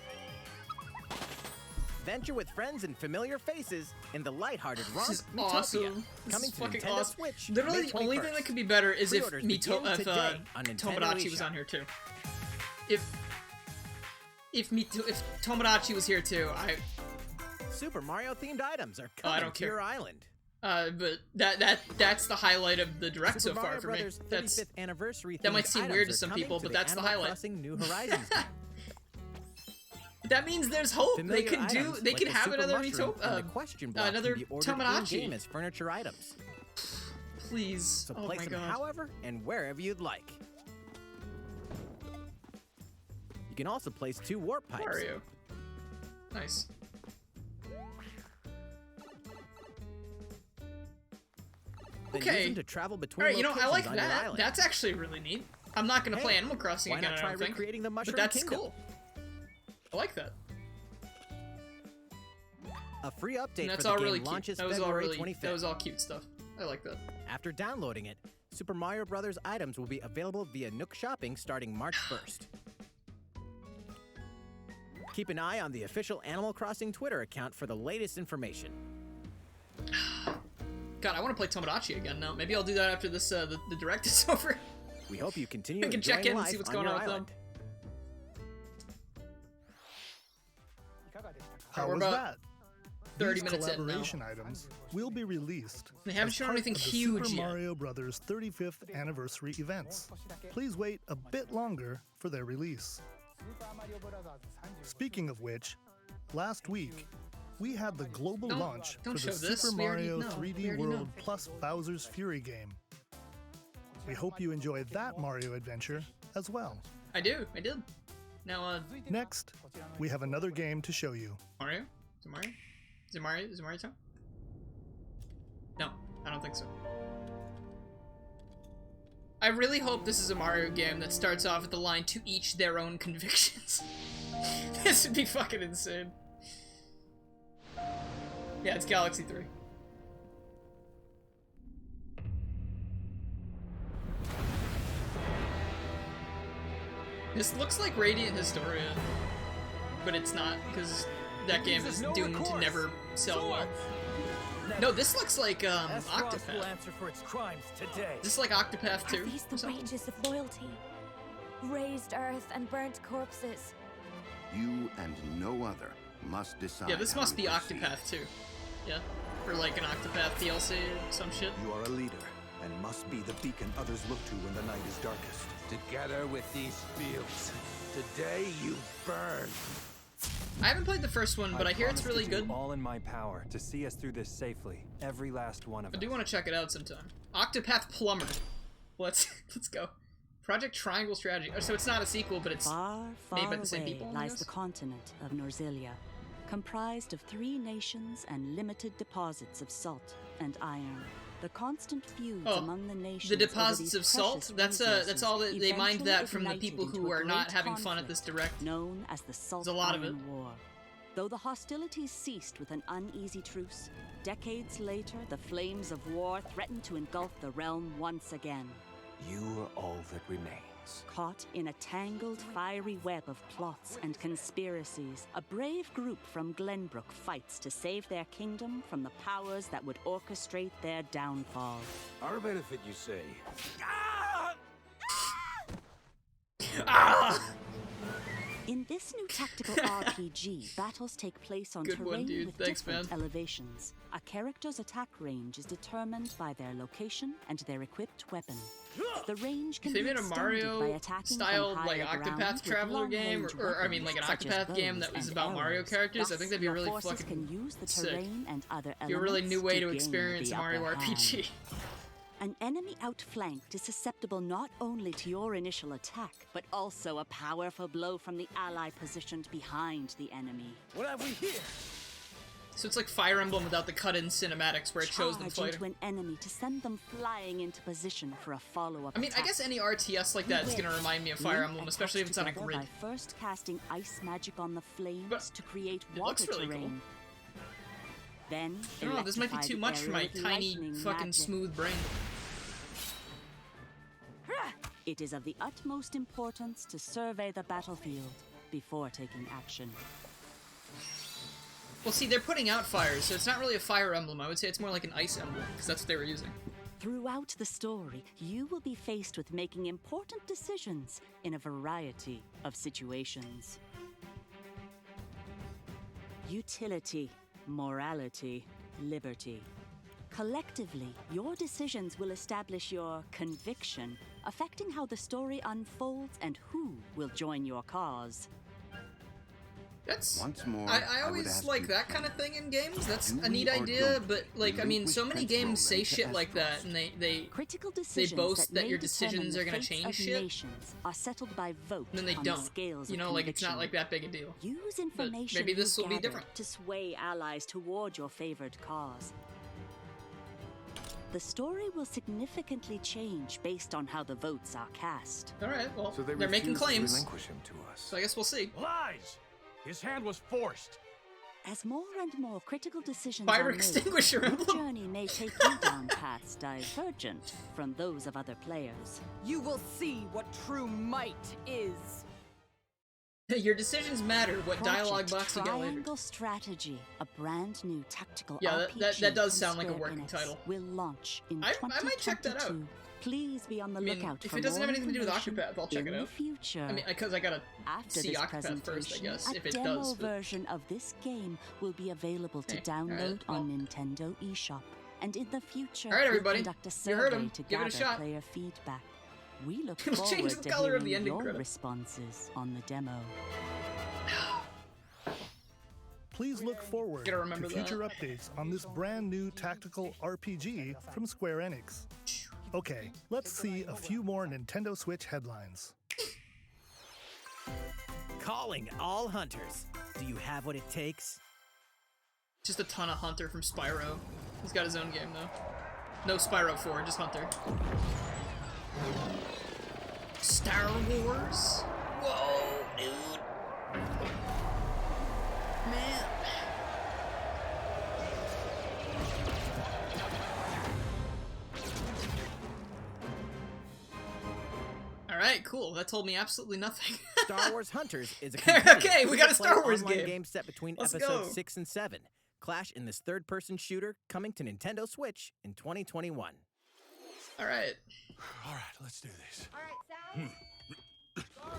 Venture with friends and familiar faces in the lighthearted romp. This is Miitopia. awesome. This Coming is to fucking Nintendo awesome. Switch, Literally, May the only 21st. thing that could be better is if Pre-orders begin today on Nintendo Tomodachi was eShop. on here too. If Tomodachi was here too, Super Mario themed items are coming to your island. But that's the highlight of the direct so far for me. That's 35th anniversary. That might seem weird to some people, but that's the highlight. New Horizons. That means there's hope. Familiar They could items, they like could the have super another mushroom and the question block another can be ordered Tomodachi in-game as furniture items. Please. So Oh place my them god. however and wherever you'd like. You can also place 2 warp pipes. Mario. Nice. Then Okay. use them to travel between Alright, you know, I like locations on your that. island. That's actually really neat. I'm not gonna play Animal Crossing why again, not I try don't think. recreating the Mushroom But that's Kingdom? cool. I like that. A free update And that's for the all game really cute. launches That was all February really 25th. that was all cute stuff. I like that. After downloading it, Super Mario Bros. Items will be available via Nook Shopping starting March 1st. Keep an eye on the official Animal Crossing Twitter account for the latest information. God, I want to play Tomodachi again now. Maybe I'll do that after this the direct is over. We hope you continue We can enjoying check in and life see what's on going your on with island. them. How we're was about that? 30 These minutes in now. collaboration items will be released. They haven't as shown part anything of the huge Super yet. Mario Bros. 35th anniversary events. Please wait a bit longer for their release. Speaking of which, last week we had the global launch for don't the show this. Super We already Mario know. We 3D already World know. plus Bowser's Fury game. We hope you enjoyed that Mario adventure as well. I did. Now, Next, we have another game to show you. Mario? Is it Mario? Is it Mario? Is it Mario time? No, I don't think so. I really hope this is a Mario game that starts off with the line, "To each their own convictions." This would be fucking insane. Yeah, it's Galaxy 3. This looks like Radiant Historia, but it's not, because that game is doomed to never sell well. No, this looks like Octopath. will answer for its crimes today. Is this like Octopath 2? Are these the wages of loyalty? Raised earth and burnt corpses. You and no other must decide. Yeah, this must how be to proceed. Octopath 2. Yeah. or like an Octopath DLC, some shit. You are a leader, and must be the beacon others look to when the night is darkest. Together with these fields, today you burn. I haven't played the first one, but I hear it's really good. All in my power to see us through this safely, every last one of us. I do want to check it out sometime. Octopath Plumber. Let's go. Project Triangle Strategy. Oh, so it's not a sequel, but it's made by the same people. Lies the continent of Norzilia, comprised of 3 nations and limited deposits of salt and iron. The constant feuds among the nations. The deposits of salt. That's all that they mined that from the people who are not having fun at this direct. Known as the Salt Iron War. Though the hostilities ceased with an uneasy truce, decades later the flames of war threatened to engulf the realm once again. You are all that remains. Caught in a tangled, fiery web of plots and conspiracies, a brave group from Glenbrook fights to save their kingdom from the powers that would orchestrate their downfall. Our benefit, you say? In this new tactical RPG, battles take place on terrain with different elevations. A character's attack range is determined by their location and their equipped weapon. The range can be extended by attacking style from like higher Octopath ground Traveler with game, long-range or I mean like an weapons, such as Octopath game that bows was and about Mario arrows. characters. I Thus, think that'd be your really forces fucking can use the sick. terrain and other Be a really new way to gain experience the Mario upper RPG. hand. An enemy outflanked is susceptible not only to your initial attack, but also a powerful blow from the ally positioned behind the enemy. What have we here? So it's like Fire Emblem without the cut-in cinematics where it shows them Charge fighting. into an enemy to send them flying into position for a follow-up I mean, I guess any RTS like that is gonna remind me of Fire Emblem, especially if it's on a grid. By first casting ice magic on the flames to create it water looks really terrain. cool. Then I don't know, this might be electrify too the much for my area with tiny, lightning fucking magic. smooth brain. It is of the utmost importance to survey the battlefield before taking action. Well, see, they're putting out fires, so it's not really a Fire Emblem. I would say it's more like an Ice Emblem, because that's what they were using. Throughout the story, you will be faced with making important decisions in a variety of situations. Utility, morality, liberty. Collectively, your decisions will establish your conviction, affecting how the story unfolds and who will join your cause. That's once more. I always like that kind of thing in games. That's a neat idea, but like I mean, so many games say shit like that, and they Critical decisions boast that may your determine decisions the are gonna fates change of shit. nations are settled by vote And then they on don't. the scales You of know, like it's not conviction. like that big a deal. Use But information maybe this you will be gather different. to sway allies toward your favored cause. The story will significantly change based on how the votes are cast. All right, well, So they they're making refuse to claims, relinquish him to us. so I guess we'll see. Lies! His hand was forced. As more and more critical decisions Fire are made, extinguisher your emblem. journey may take you down paths divergent from those of other players. You will see what true might is. Your decisions matter. What dialogue Project box you get later. Triangle Strategy, a brand new tactical Yeah, RPG that does from sound like a Square working Enix, title. will launch in I might check that out. 2022. Please be on the I mean, lookout if for it doesn't more have anything to do with information Octopath, I'll check in it the out. future. I mean, because I gotta After see this Octopath presentation, first, I guess, a if it demo does. But version of this game will be available to Hey, download alright, on Nintendo eShop. And in the future, Alright, everybody, we'll conduct a you heard survey him. to Give it a gather shot. player feedback. We look It'll forward change the to color of hearing the ending your credits. responses on the demo. Please look forward Gotta to remember that. future updates on this brand new tactical RPG from Square Enix. Okay, let's see a few more Nintendo Switch headlines. Calling all hunters. Do you have what it takes? just a ton of Hunter from Spyro. He's got his own game though. No Spyro 4, just Hunter. Star Wars? Whoa, dude. Man. Alright, cool. That told me absolutely nothing. Star Wars Hunters is a Okay, we got a Star Wars online game. set between Let's episodes go. 6 and 7. Clash in this third-person shooter coming to Nintendo Switch in 2021. Alright. Alright, let's do this. Alright,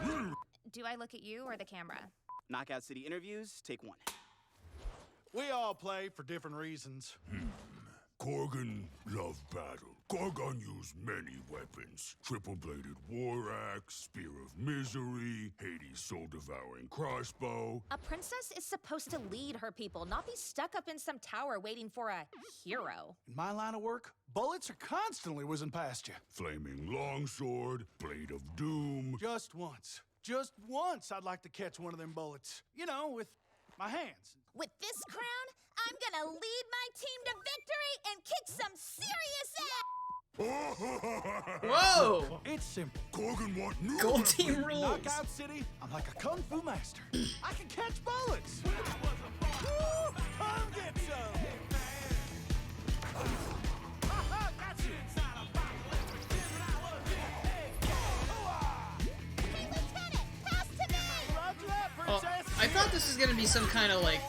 Sal. Do I look at you or the camera? Knockout City interviews, take one. We all play for different reasons. Gorgon loved battle. Gorgon used many weapons. Triple-bladed war axe, spear of misery, Hades' soul-devouring crossbow. A princess is supposed to lead her people, not be stuck up in some tower waiting for a hero. In my line of work, bullets are constantly whizzing past you. Flaming longsword, blade of doom. Just once I'd like to catch one of them bullets. You know, with my hands. With this crown, I'm gonna lead my team to victory and kick some serious ass! Whoa! It's simple. Gorgon want new Gold team rules. Knockout City, I'm like a kung fu master. I can catch bullets. Woo! Come get some. Got you. Hey, Lieutenant, pass to me! Roger that, princess. I thought this was gonna be some kind of like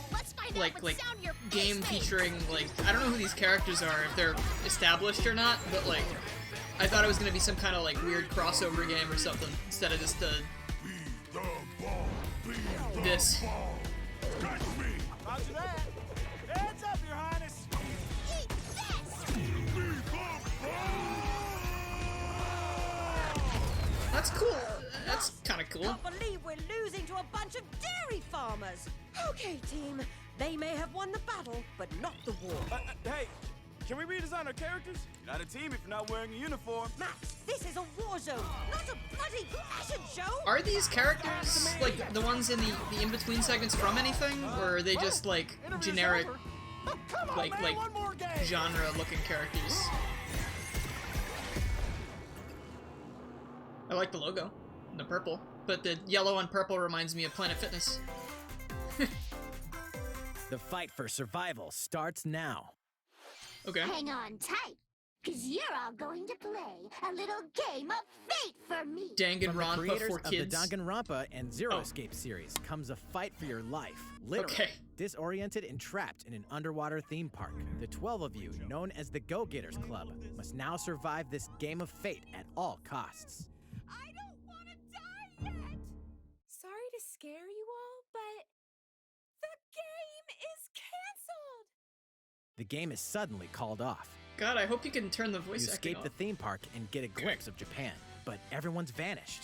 game featuring like I don't know who these characters are, if they're established or not, but like I thought it was gonna be some kind of like weird crossover game or something instead of just this. Roger that. Heads up, Your Highness. Eat this! That's cool. That's kind of cool. Can't believe we're losing to a bunch of dairy farmers. Okay, team. They may have won the battle, but not the war. Hey, can we redesign our characters? You're not a team if you're not wearing a uniform. Max, this is a war zone, not a bloody fashion show. Are these characters like the ones in the in-between segments from anything, or are they just like generic, like genre-looking characters? I like the logo, the purple, but the yellow and purple reminds me of Planet Fitness. The fight for survival starts now. Okay. Hang on tight, because you're all going to play a little game of fate for me. Danganronpa Danganronpa for of the kids. Danganronpa and Zero Escape series comes a fight for your life. Literally. Okay. Disoriented and trapped in an underwater theme park, the 12 of you, known as the Go-Getters Club, must now survive this game of fate at all costs. I don't want to die yet! Sorry to scare you all, but the game is canceled! The game is suddenly called off. God, I hope you can turn the voice You acting escape the off. theme park and get a glimpse of Japan, but everyone's vanished.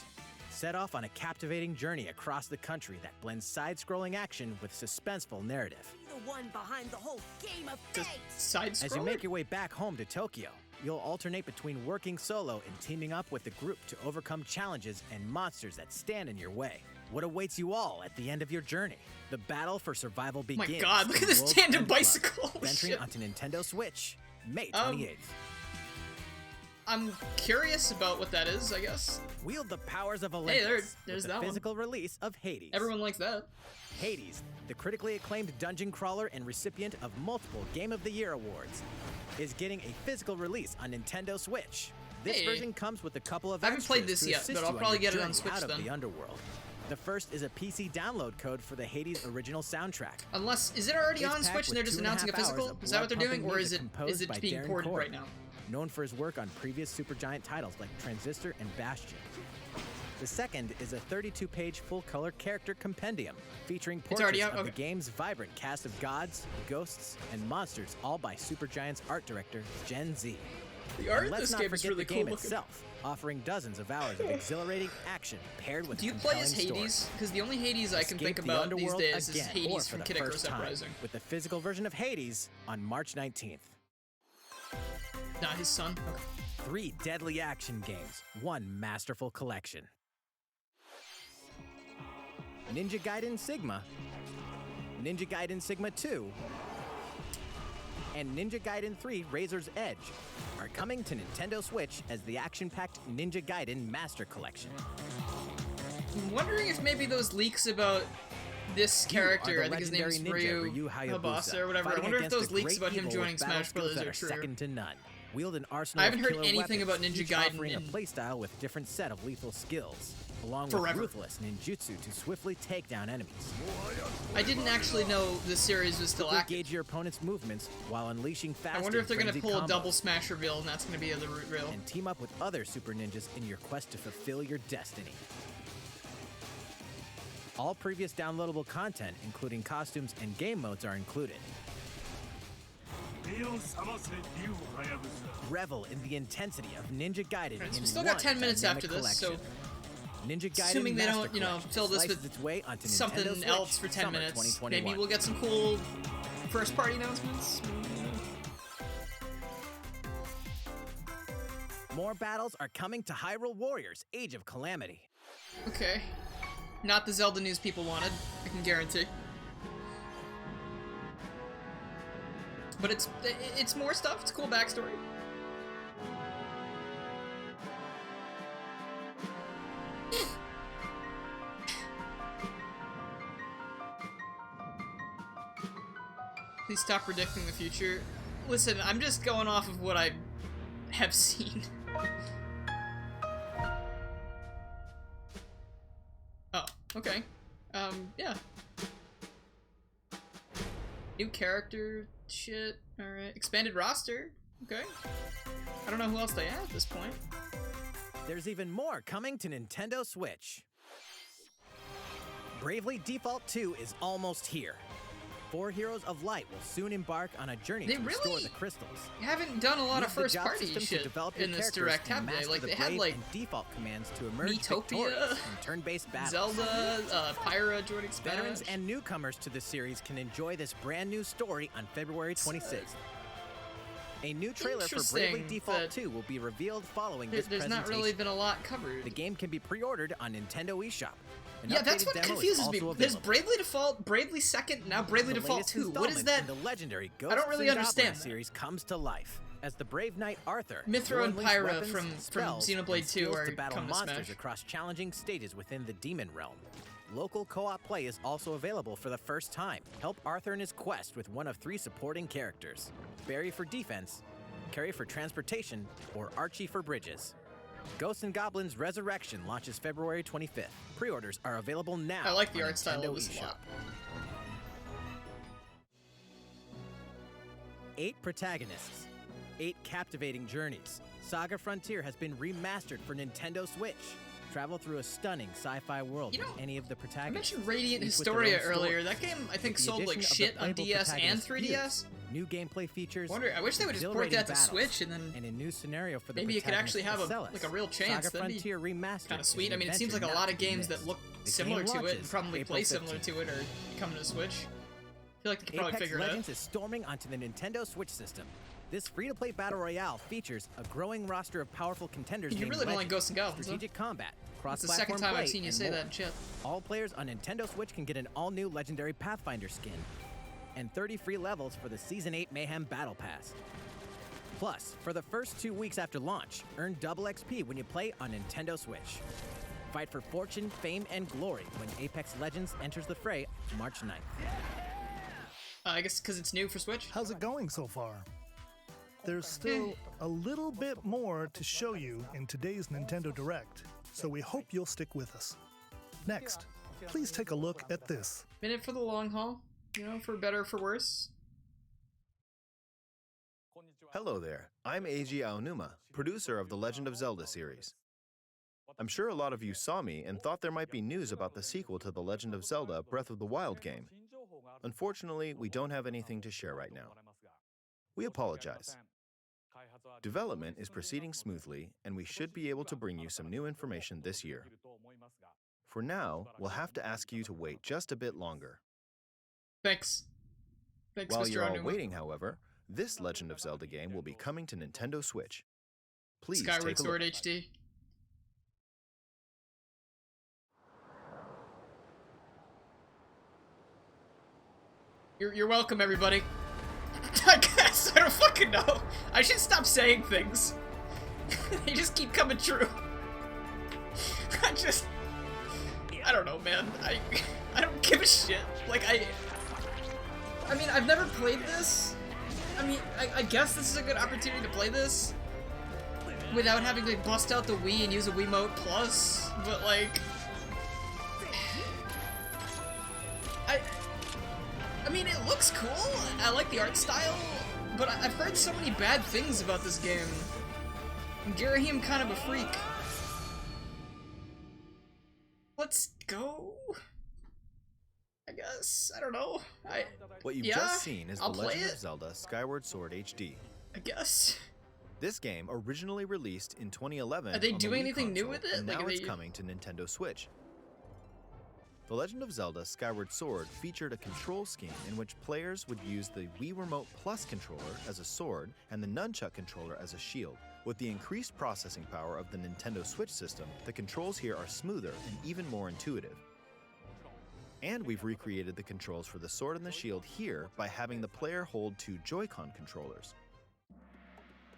Set off on a captivating journey across the country that blends side-scrolling action with suspenseful narrative. Be the one behind the whole game of fate. Side-scroller? As you make your way back home to Tokyo, you'll alternate between working solo and teaming up with the group to overcome challenges and monsters that stand in your way. What awaits you all at the end of your journey? The battle for survival begins. My God, look at in this World's tandem End Club, bicycle. Entering Shit. onto Nintendo Switch, May 28th. I'm curious about what that is, I guess. Wield the powers of Olympus. Hey, there's with the that one. physical release of Hades. Everyone likes that. Hades, the critically acclaimed dungeon crawler and recipient of multiple Game of the Year awards, is getting a physical release on Nintendo Switch. This Hey. version comes with a couple of I haven't played extras this to yet, assist but I'll you on probably your get it on journey Switch out then. of the underworld. The first is a PC download code for the Hades original soundtrack. Unless, is it already It's on packed Switch and they're with just 2.5 announcing a hours physical? of Is that what they're doing, blood-pumping or is music it composed by being Darren ported Korb, right now? known for his work on previous Supergiant titles like Transistor and Bastion. The second is a 32-page full-color character compendium featuring It's already portraits out? of Okay. the game's vibrant cast of gods, ghosts, and monsters, all by Supergiant's art director, Gen Z. The art And in let's this not game is forget really the cool game looking. itself, offering dozens of hours of exhilarating action paired with Do you a play compelling as Hades? story. Because the only Hades I can Escape think the about these underworld days is again, or Hades for from the Kid Icarus first time, Uprising. with the physical version of Hades on March 19th. Not his son. Okay. 3 deadly action games, 1 masterful collection. Ninja Gaiden Sigma, Ninja Gaiden Sigma 2, and Ninja Gaiden 3 Razor's Edge are coming to Nintendo Switch as the action-packed Ninja Gaiden Master Collection. I'm wondering if maybe those leaks about this character, I think his name is Ryu Habasa or whatever, I wonder if those leaks about him joining Smash Bros. Are true. Second to none. Wield an arsenal I haven't of heard killer anything weapons, about Ninja each Gaiden offering a in- playstyle with different set of lethal skills, along Forever. with ruthless ninjutsu to swiftly take down enemies. I didn't actually know the series was still Quickly active. gauge your opponent's movements while unleashing fast I wonder if they're going gonna to pull a double smash reveal and that's gonna be the root reveal. and team up with other super ninjas in your quest to fulfill your destiny. All previous downloadable content, including costumes and game modes, are included. Revel in the intensity of Ninja Gaiden. Right, so we still got 10 minutes after this, so Ninja Gaiden assuming they don't, you know, Collection fill this slices with its way onto something Nintendo Switch else for 10 summer minutes, 2021. maybe we'll get some cool first-party announcements. More battles are coming to Hyrule Warriors: Age of Calamity. Okay. Not the Zelda news people wanted, I can guarantee. But it's more stuff, it's a cool backstory. Please stop predicting the future. Listen, I'm just going off of what I have seen. Oh, okay. Yeah. New character shit. Alright. Expanded roster. Okay. I don't know who else they have at this point. There's even more coming to Nintendo Switch. Bravely Default 2 is almost here. 4 Heroes of Light will soon embark on a journey to restore the crystals. You haven't done a lot of Use the job first-party system to shit develop your in this characters direct, and have they? master Like, the they had, brave like, and default commands to emerge Miitopia, victorious in turn-based battles. Zelda, Pyra joining Smash. Veterans and newcomers to the series can enjoy this brand new story on February 26th. A new trailer for Bravely Default 2 will be revealed following this There's presentation. not really been a lot covered. The game can be pre-ordered on Nintendo eShop. An Yeah, that's updated what demo is confuses also me. available. There's Bravely Default, Bravely Second, now Bravely The Default latest 2. What is installment that? in the legendary I don't really Ghosts and understand Goblins that. series comes to life as the brave knight Arthur. Mithra and will unleash Pyra weapons, from spells, Xenoblade and 2 skills are to battle coming to monsters Smash. across challenging stages within the demon realm. Local co-op play is also available for the first time. Help Arthur in his quest with one of 3 supporting characters: Barry for defense, Carrie for transportation, or Archie for bridges. Ghosts and Goblins Resurrection launches February 25th. Pre-orders are available now. I like the on art style Nintendo of this a eShop. lot. 8 protagonists, 8 captivating journeys. Saga Frontier has been remastered for Nintendo Switch. Travel through a stunning sci-fi world with any of the I protagonists. mentioned Radiant each with their Historia own story. earlier. That game, I think, With the sold like addition of the shit on playable DS and protagonist 3DS. New gameplay features. I wish they would just port exhilarating that to battles, Switch and then a new scenario for the maybe it could actually have protagonist a Marcellus. real chance. Saga That'd be Frontier Remastered kind of is sweet. an I mean, it seems like adventure a lot not of to be games that missed. look The similar game to it and launches probably April play similar 15th. to it are coming to Switch. I feel like they could probably Apex figure it Legends out. is storming onto the Nintendo Switch system. This free-to-play battle royale features a growing roster of powerful contenders. You named really don't like Legends, Ghosts and Goblins, huh? strategic combat, That's the cross-platform second time play, I've seen you and say more. that in chat. All players on Nintendo Switch can get an all-new legendary Pathfinder skin and 30 free levels for the Season 8 Mayhem Battle Pass. Plus, for the first 2 weeks after launch, earn double XP when you play on Nintendo Switch. Fight for fortune, fame, and glory when Apex Legends enters the fray March 9th. I guess because it's new for Switch. How's it going so far? There's still a little bit more to show you in today's Nintendo Direct, so we hope you'll stick with us. Next, please take a look at this. In it for the long haul, you know, for better or for worse. Hello there, I'm Eiji Aonuma, producer of the Legend of Zelda series. I'm sure a lot of you saw me and thought there might be news about the sequel to The Legend of Zelda Breath of the Wild game. Unfortunately, we don't have anything to share right now. We apologize. Development is proceeding smoothly, and we should be able to bring you some new information this year. For now, we'll have to ask you to wait just a bit longer. Thanks. Thanks, While Mr. you're all Aonuma. waiting, however, this Legend of Zelda game will be coming to Nintendo Switch. Please Skyward take a Sword look. HD. You're welcome, everybody. I guess I don't fucking know. I should stop saying things. They just keep coming true. I don't know, man. I don't give a shit. Like I mean, I've never played this. I mean, I guess this is a good opportunity to play this without having to bust out the Wii and use a Wiimote Plus, but like, I mean, it looks cool. I like the art style, but I've heard so many bad things about this game. Garahim kind of a freak. Let's go. I guess. I don't know. What you've just seen is The Legend of Zelda Skyward Sword HD. I guess. This game originally released in 2011. Are they on the doing Wii anything new console, with it? And Like, now it's coming to Nintendo Switch. The Legend of Zelda Skyward Sword featured a control scheme in which players would use the Wii Remote Plus controller as a sword and the Nunchuck controller as a shield. With the increased processing power of the Nintendo Switch system, the controls here are smoother and even more intuitive. And we've recreated the controls for the sword and the shield here by having the player hold two Joy-Con controllers.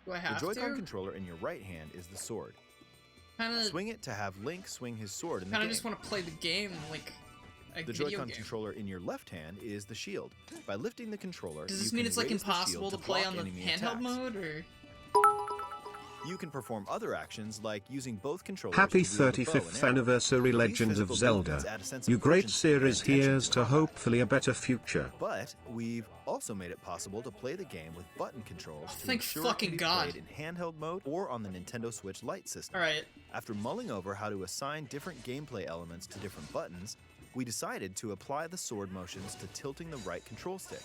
Do I have the Joy-Con to? controller in your right hand is the sword. Kinda, Swing it to have Link swing his sword in the Kinda game. just want to play the game like a The video Joy-Con game. controller in your left hand is the shield. By lifting the controller, Does this you mean can it's like raise the impossible shield to play block on the enemy handheld attacks. mode, or? You can perform other actions like using both controllers. Happy to wield the bow and 35th arrow. anniversary These Legend of physical Zelda. movements add a sense You of great urgency and series, attention here's to hopefully a better future. But we've also made it possible to play the game with button controls to Thank ensure fucking it can be God. played in handheld mode or on the Nintendo Switch Lite system. Alright. After mulling over how to assign different gameplay elements to different buttons, we decided to apply the sword motions to tilting the right control stick.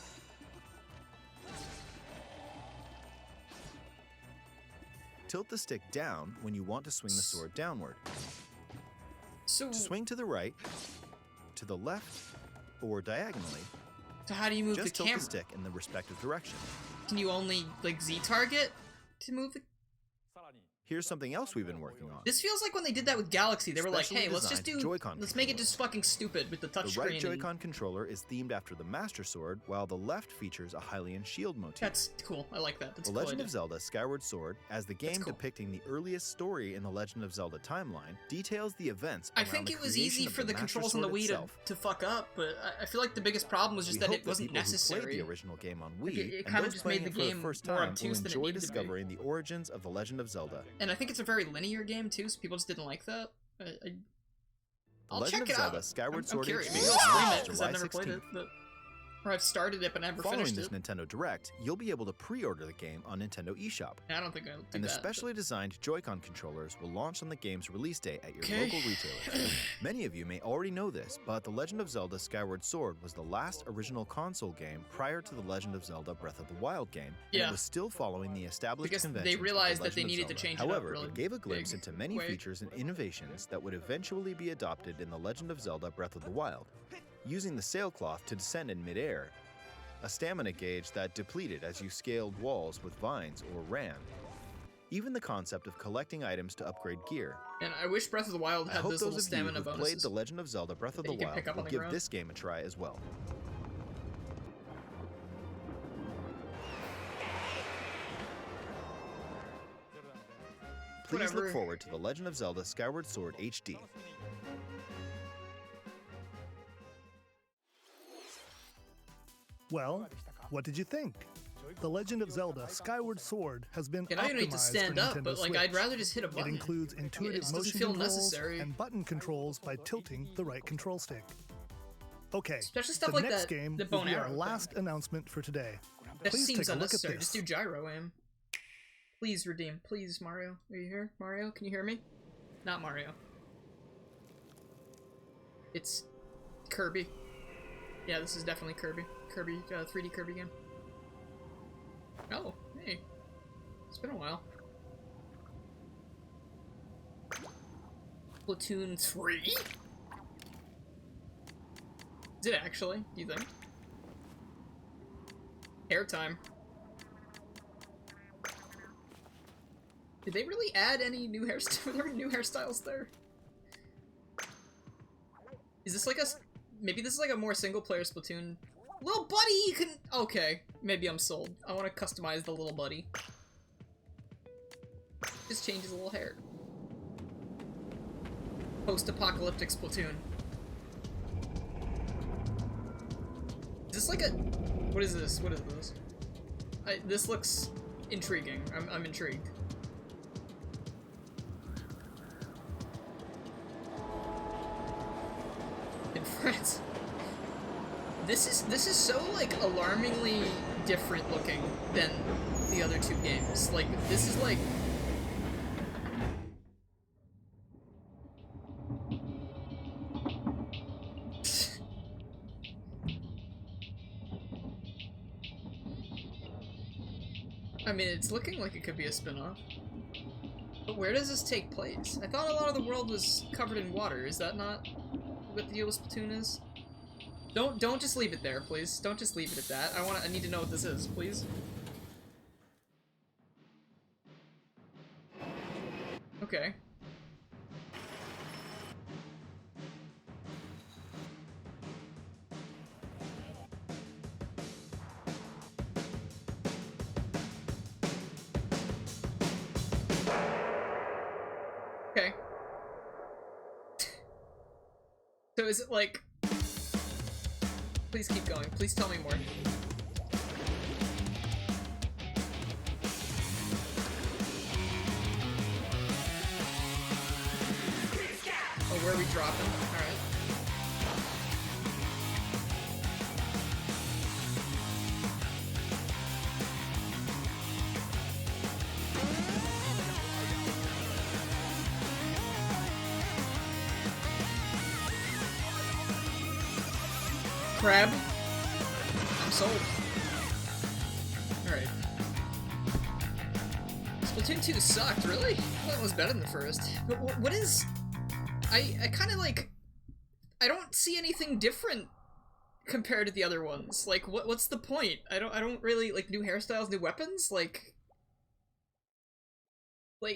Tilt the stick down when you want to swing the sword downward. So to swing to the right, to the left, or diagonally, So how do you move just the tilt camera? the stick in the respective direction. Can you only like Z target to move the? Here's something else we've been working on. This feels like when they did that with Galaxy. They were like, Specially "Hey, let's just designed do. Joy-Con Let's make it just fucking stupid with the The touchscreen." right Joy-Con controller is themed after the Master Sword, while the left features a Hylian shield motif. That's cool. I like that. That's The a cool Legend idea. of Zelda Skyward Sword, as the game cool. depicting the earliest story in the Legend of Zelda timeline, details the events I around think the it was creation easy of for the Master controls on the Sword Wii itself. to fuck up, but I feel like the biggest problem was just We that hope it wasn't people who necessary. played the original game on Like, Wii, it and kind of those just playing made it the for game the first more time will obtuse than it enjoy needed to be. discovering the origins of the Legend of Zelda. And I think it's a very linear game too, so people just didn't like that. I'll Legend check of it Zelda out. Skyward I'm Sword curious. HD Maybe I'll stream launches it because I've July never played it, 16th. but or I've started it but never Following finished this it. Nintendo Direct, you'll be able to pre-order the game on Nintendo eShop. I don't think I'll do And the that. specially designed Joy-Con controllers will launch on the game's release date at your Okay. local retailer. Many of you may already know this, but The Legend of Zelda Skyward Sword was the last original console game prior to The Legend of Zelda Breath of the Wild game, and Yeah. it was still following the established Because they conventions of The realized that Legend they of needed to Zelda. change it up However, really it gave a glimpse big into many way. features and innovations that would eventually be adopted in The Legend of Zelda Breath of the Wild. Using the sailcloth to descend in midair, a stamina gauge that depleted as you scaled walls with vines or ran. Even the concept of collecting items to upgrade gear. And I wish Breath of the Wild I had hope those those little of you stamina who've played bonuses. The Legend of Zelda Breath of that the you can Wild pick up will on the give ground. this game a try as well. Please Whatever. look forward to The Legend of Zelda Skyward Sword HD. Well, what did you think? The Legend of Zelda Skyward Sword has been And I don't need to optimized stand for up, Nintendo but like Switch. I'd rather just hit a It button. includes intuitive just doesn't motion feel controls necessary. and button controls by tilting the right control stick. Okay, Especially stuff the like next that- game the will bow and be our arrow thing. last announcement for today. That Please seems take a look at unnecessary. this. Just do gyro aim. Please redeem. Please, Mario. Are you here? Mario, can you hear me? Not Mario. It's Kirby. Yeah, this is definitely Kirby. 3D Kirby game. Oh, hey. It's been a while. Splatoon 3? Is it actually, do you think? Airtime. Did they really add any new hairstyles? Were there new hairstyles there? Is this like a... Maybe this is like a more single-player Splatoon. Little buddy, you can... Okay, maybe I'm sold. I want to customize the little buddy. Just change his little hair. Post-apocalyptic Splatoon. Is this like a... What is this? What is this? This looks intriguing. I'm intrigued. In France. This is so like alarmingly different looking than the other two games. Like this is like I mean, it's looking like it could be a spin-off. But where does this take place? I thought a lot of the world was covered in water. Is that not what the deal with Splatoon is? Don't just leave it there, please. Don't just leave it at that. I need to know what this is, please. Okay. Okay. So is it like... Please keep going. Please tell me more. Oh, where are we dropping? Alright. Crab. I'm sold. Alright. Splatoon 2 sucked, really? That was better than the first. But what is... I kind of like... I don't see anything different compared to the other ones. Like, what's the point? I don't really... Like, new hairstyles, new weapons? Like,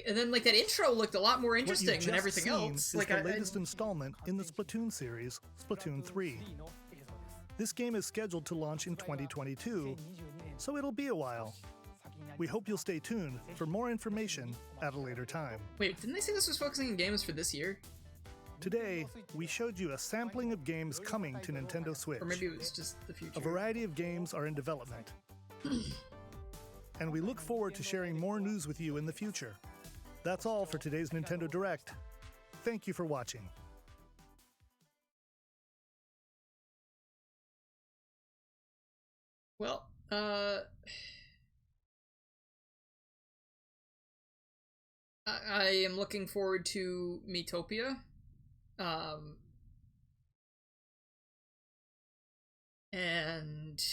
and then, like, that intro looked a lot more interesting than everything else. Like, the latest installment in the Splatoon series, Splatoon 3. This game is scheduled to launch in 2022, so it'll be a while. We hope you'll stay tuned for more information at a later time. Wait, didn't they say this was focusing on games for this year? Today, we showed you a sampling of games coming to Nintendo Switch. Or maybe it was just the future. A variety of games are in development. And we look forward to sharing more news with you in the future. That's all for today's Nintendo Direct. Thank you for watching. Well, I am looking forward to Miitopia. And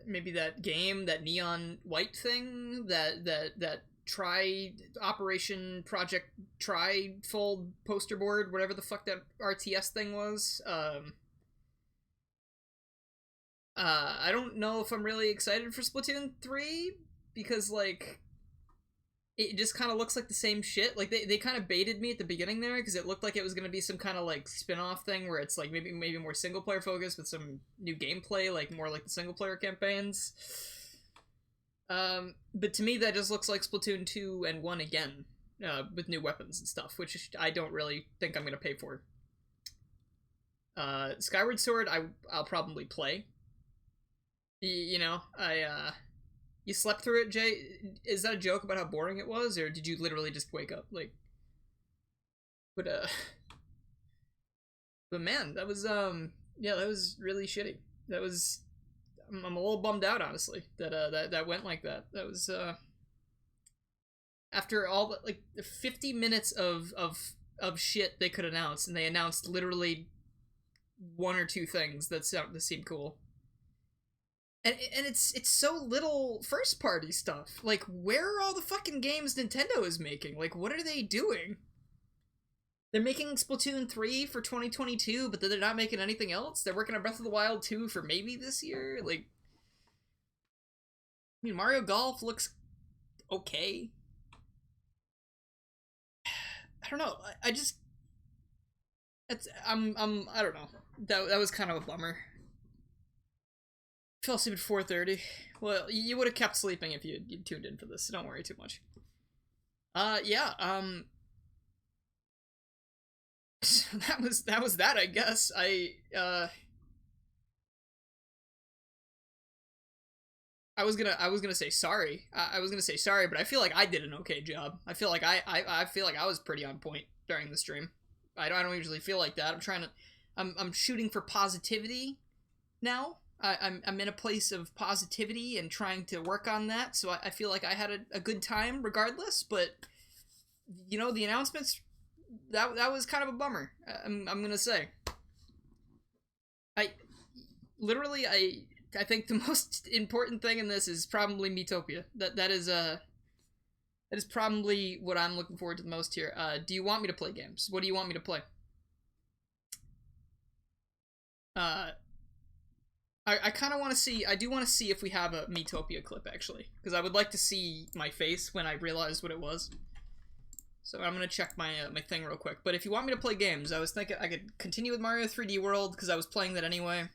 maybe that game, that neon white thing, that Operation Project Trifold poster board, whatever the fuck that RTS thing was. I don't know if I'm really excited for Splatoon 3, because, like, it just kind of looks like the same shit. Like, they kind of baited me at the beginning there, because it looked like it was going to be some kind of, like, spin-off thing where it's, like, maybe more single-player focused with some new gameplay, like, more like the single-player campaigns. But to me, that just looks like Splatoon 2 and 1 again, with new weapons and stuff, which I don't really think I'm going to pay for. Skyward Sword, I'll probably play. You know, you slept through it, Jay? Is that a joke about how boring it was, or did you literally just wake up? Like, but man, that was, yeah, that was really shitty. That was, I'm a little bummed out, honestly, that went like that. That was, after all, like, 50 minutes of shit they could announce, and they announced literally one or two things that seemed cool. And it's so little first-party stuff. Like, where are all the fucking games Nintendo is making? Like, what are they doing? They're making Splatoon 3 for 2022, but then they're not making anything else? They're working on Breath of the Wild 2 for maybe this year? Like, I mean, Mario Golf looks okay. I don't know. I just... I don't know. That was kind of a bummer. Fell asleep at 4:30. Well, you would have kept sleeping if you tuned in for this, so don't worry too much. Yeah, so that was that, I guess. I was gonna say sorry. I was gonna say sorry, but I feel like I did an okay job. I feel like I feel like I was pretty on point during the stream. I don't usually feel like that. I'm shooting for positivity now. I'm in a place of positivity and trying to work on that, so I feel like I had a good time regardless, but, you know, the announcements, that was kind of a bummer, I'm gonna say. I think the most important thing in this is probably Miitopia. That is probably what I'm looking forward to the most here. Do you want me to play games? What do you want me to play? I kind of want to see, I do want to see if we have a Miitopia clip, actually. Because I would like to see my face when I realized what it was. So I'm going to check my my thing real quick. But if you want me to play games, I was thinking I could continue with Mario 3D World, because I was playing that anyway.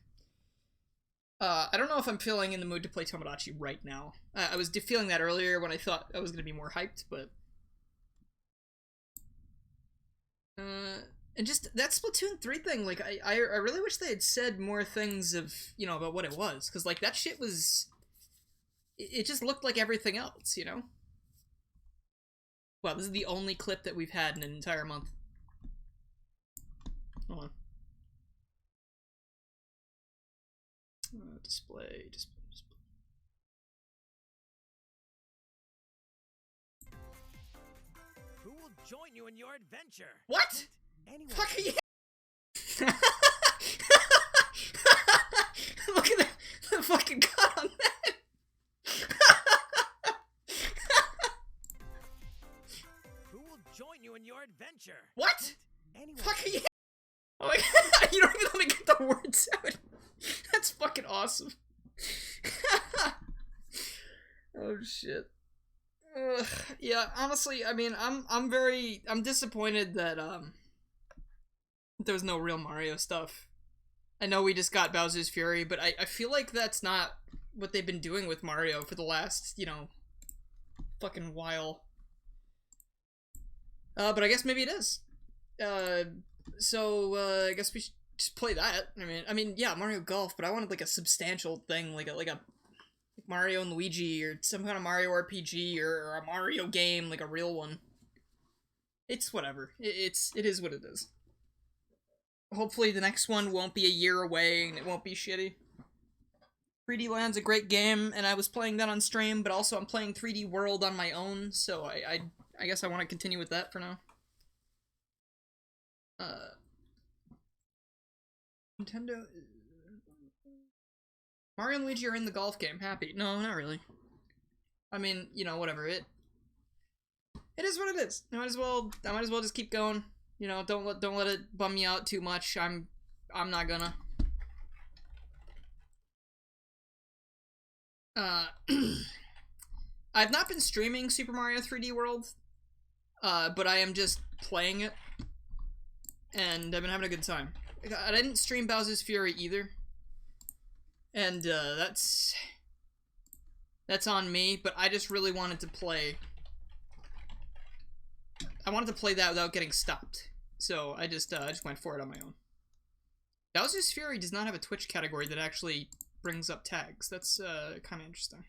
I don't know if I'm feeling in the mood to play Tomodachi right now. I was feeling that earlier when I thought I was going to be more hyped, but... and just that Splatoon 3 thing, like, I really wish they had said more things of, you know, about what it was. Because, like, that shit was... It just looked like everything else, you know? Wow, this is the only clip that we've had in an entire month. Hold on. Display. Who will join you in your adventure? What? Anyone. Fuck yeah! Look at the fucking cut on that! Who will join you in your adventure? What? Anyone. Fuck yeah! Oh my god, you don't even let me get the words out. That's fucking awesome. Oh shit. Ugh. Yeah, honestly, I mean, I'm disappointed that there was no real Mario stuff. I know we just got Bowser's Fury, but I feel like that's not what they've been doing with Mario for the last, you know, fucking while. But I guess maybe it is. So I guess we should just play that. I mean, yeah, Mario Golf, but I wanted like a substantial thing, like a Mario and Luigi, or some kind of Mario RPG, or a Mario game, like a real one. It's whatever. It is what it is. Hopefully the next one won't be a year away, and it won't be shitty. 3D Land's a great game, and I was playing that on stream, but also I'm playing 3D World on my own, so I guess I want to continue with that for now. Nintendo... Mario and Luigi are in the golf game. Happy. No, not really. I mean, you know, whatever. It is what it is. I might as well just keep going. You know, don't let it bum me out too much. I'm not gonna. I've not been streaming Super Mario 3D World, but I am just playing it, and I've been having a good time. I didn't stream Bowser's Fury either, and that's on me. But I just really wanted to play. I wanted to play that without getting stopped, so I just went for it on my own. Bowser's Fury does not have a Twitch category that actually brings up tags. That's kind of interesting.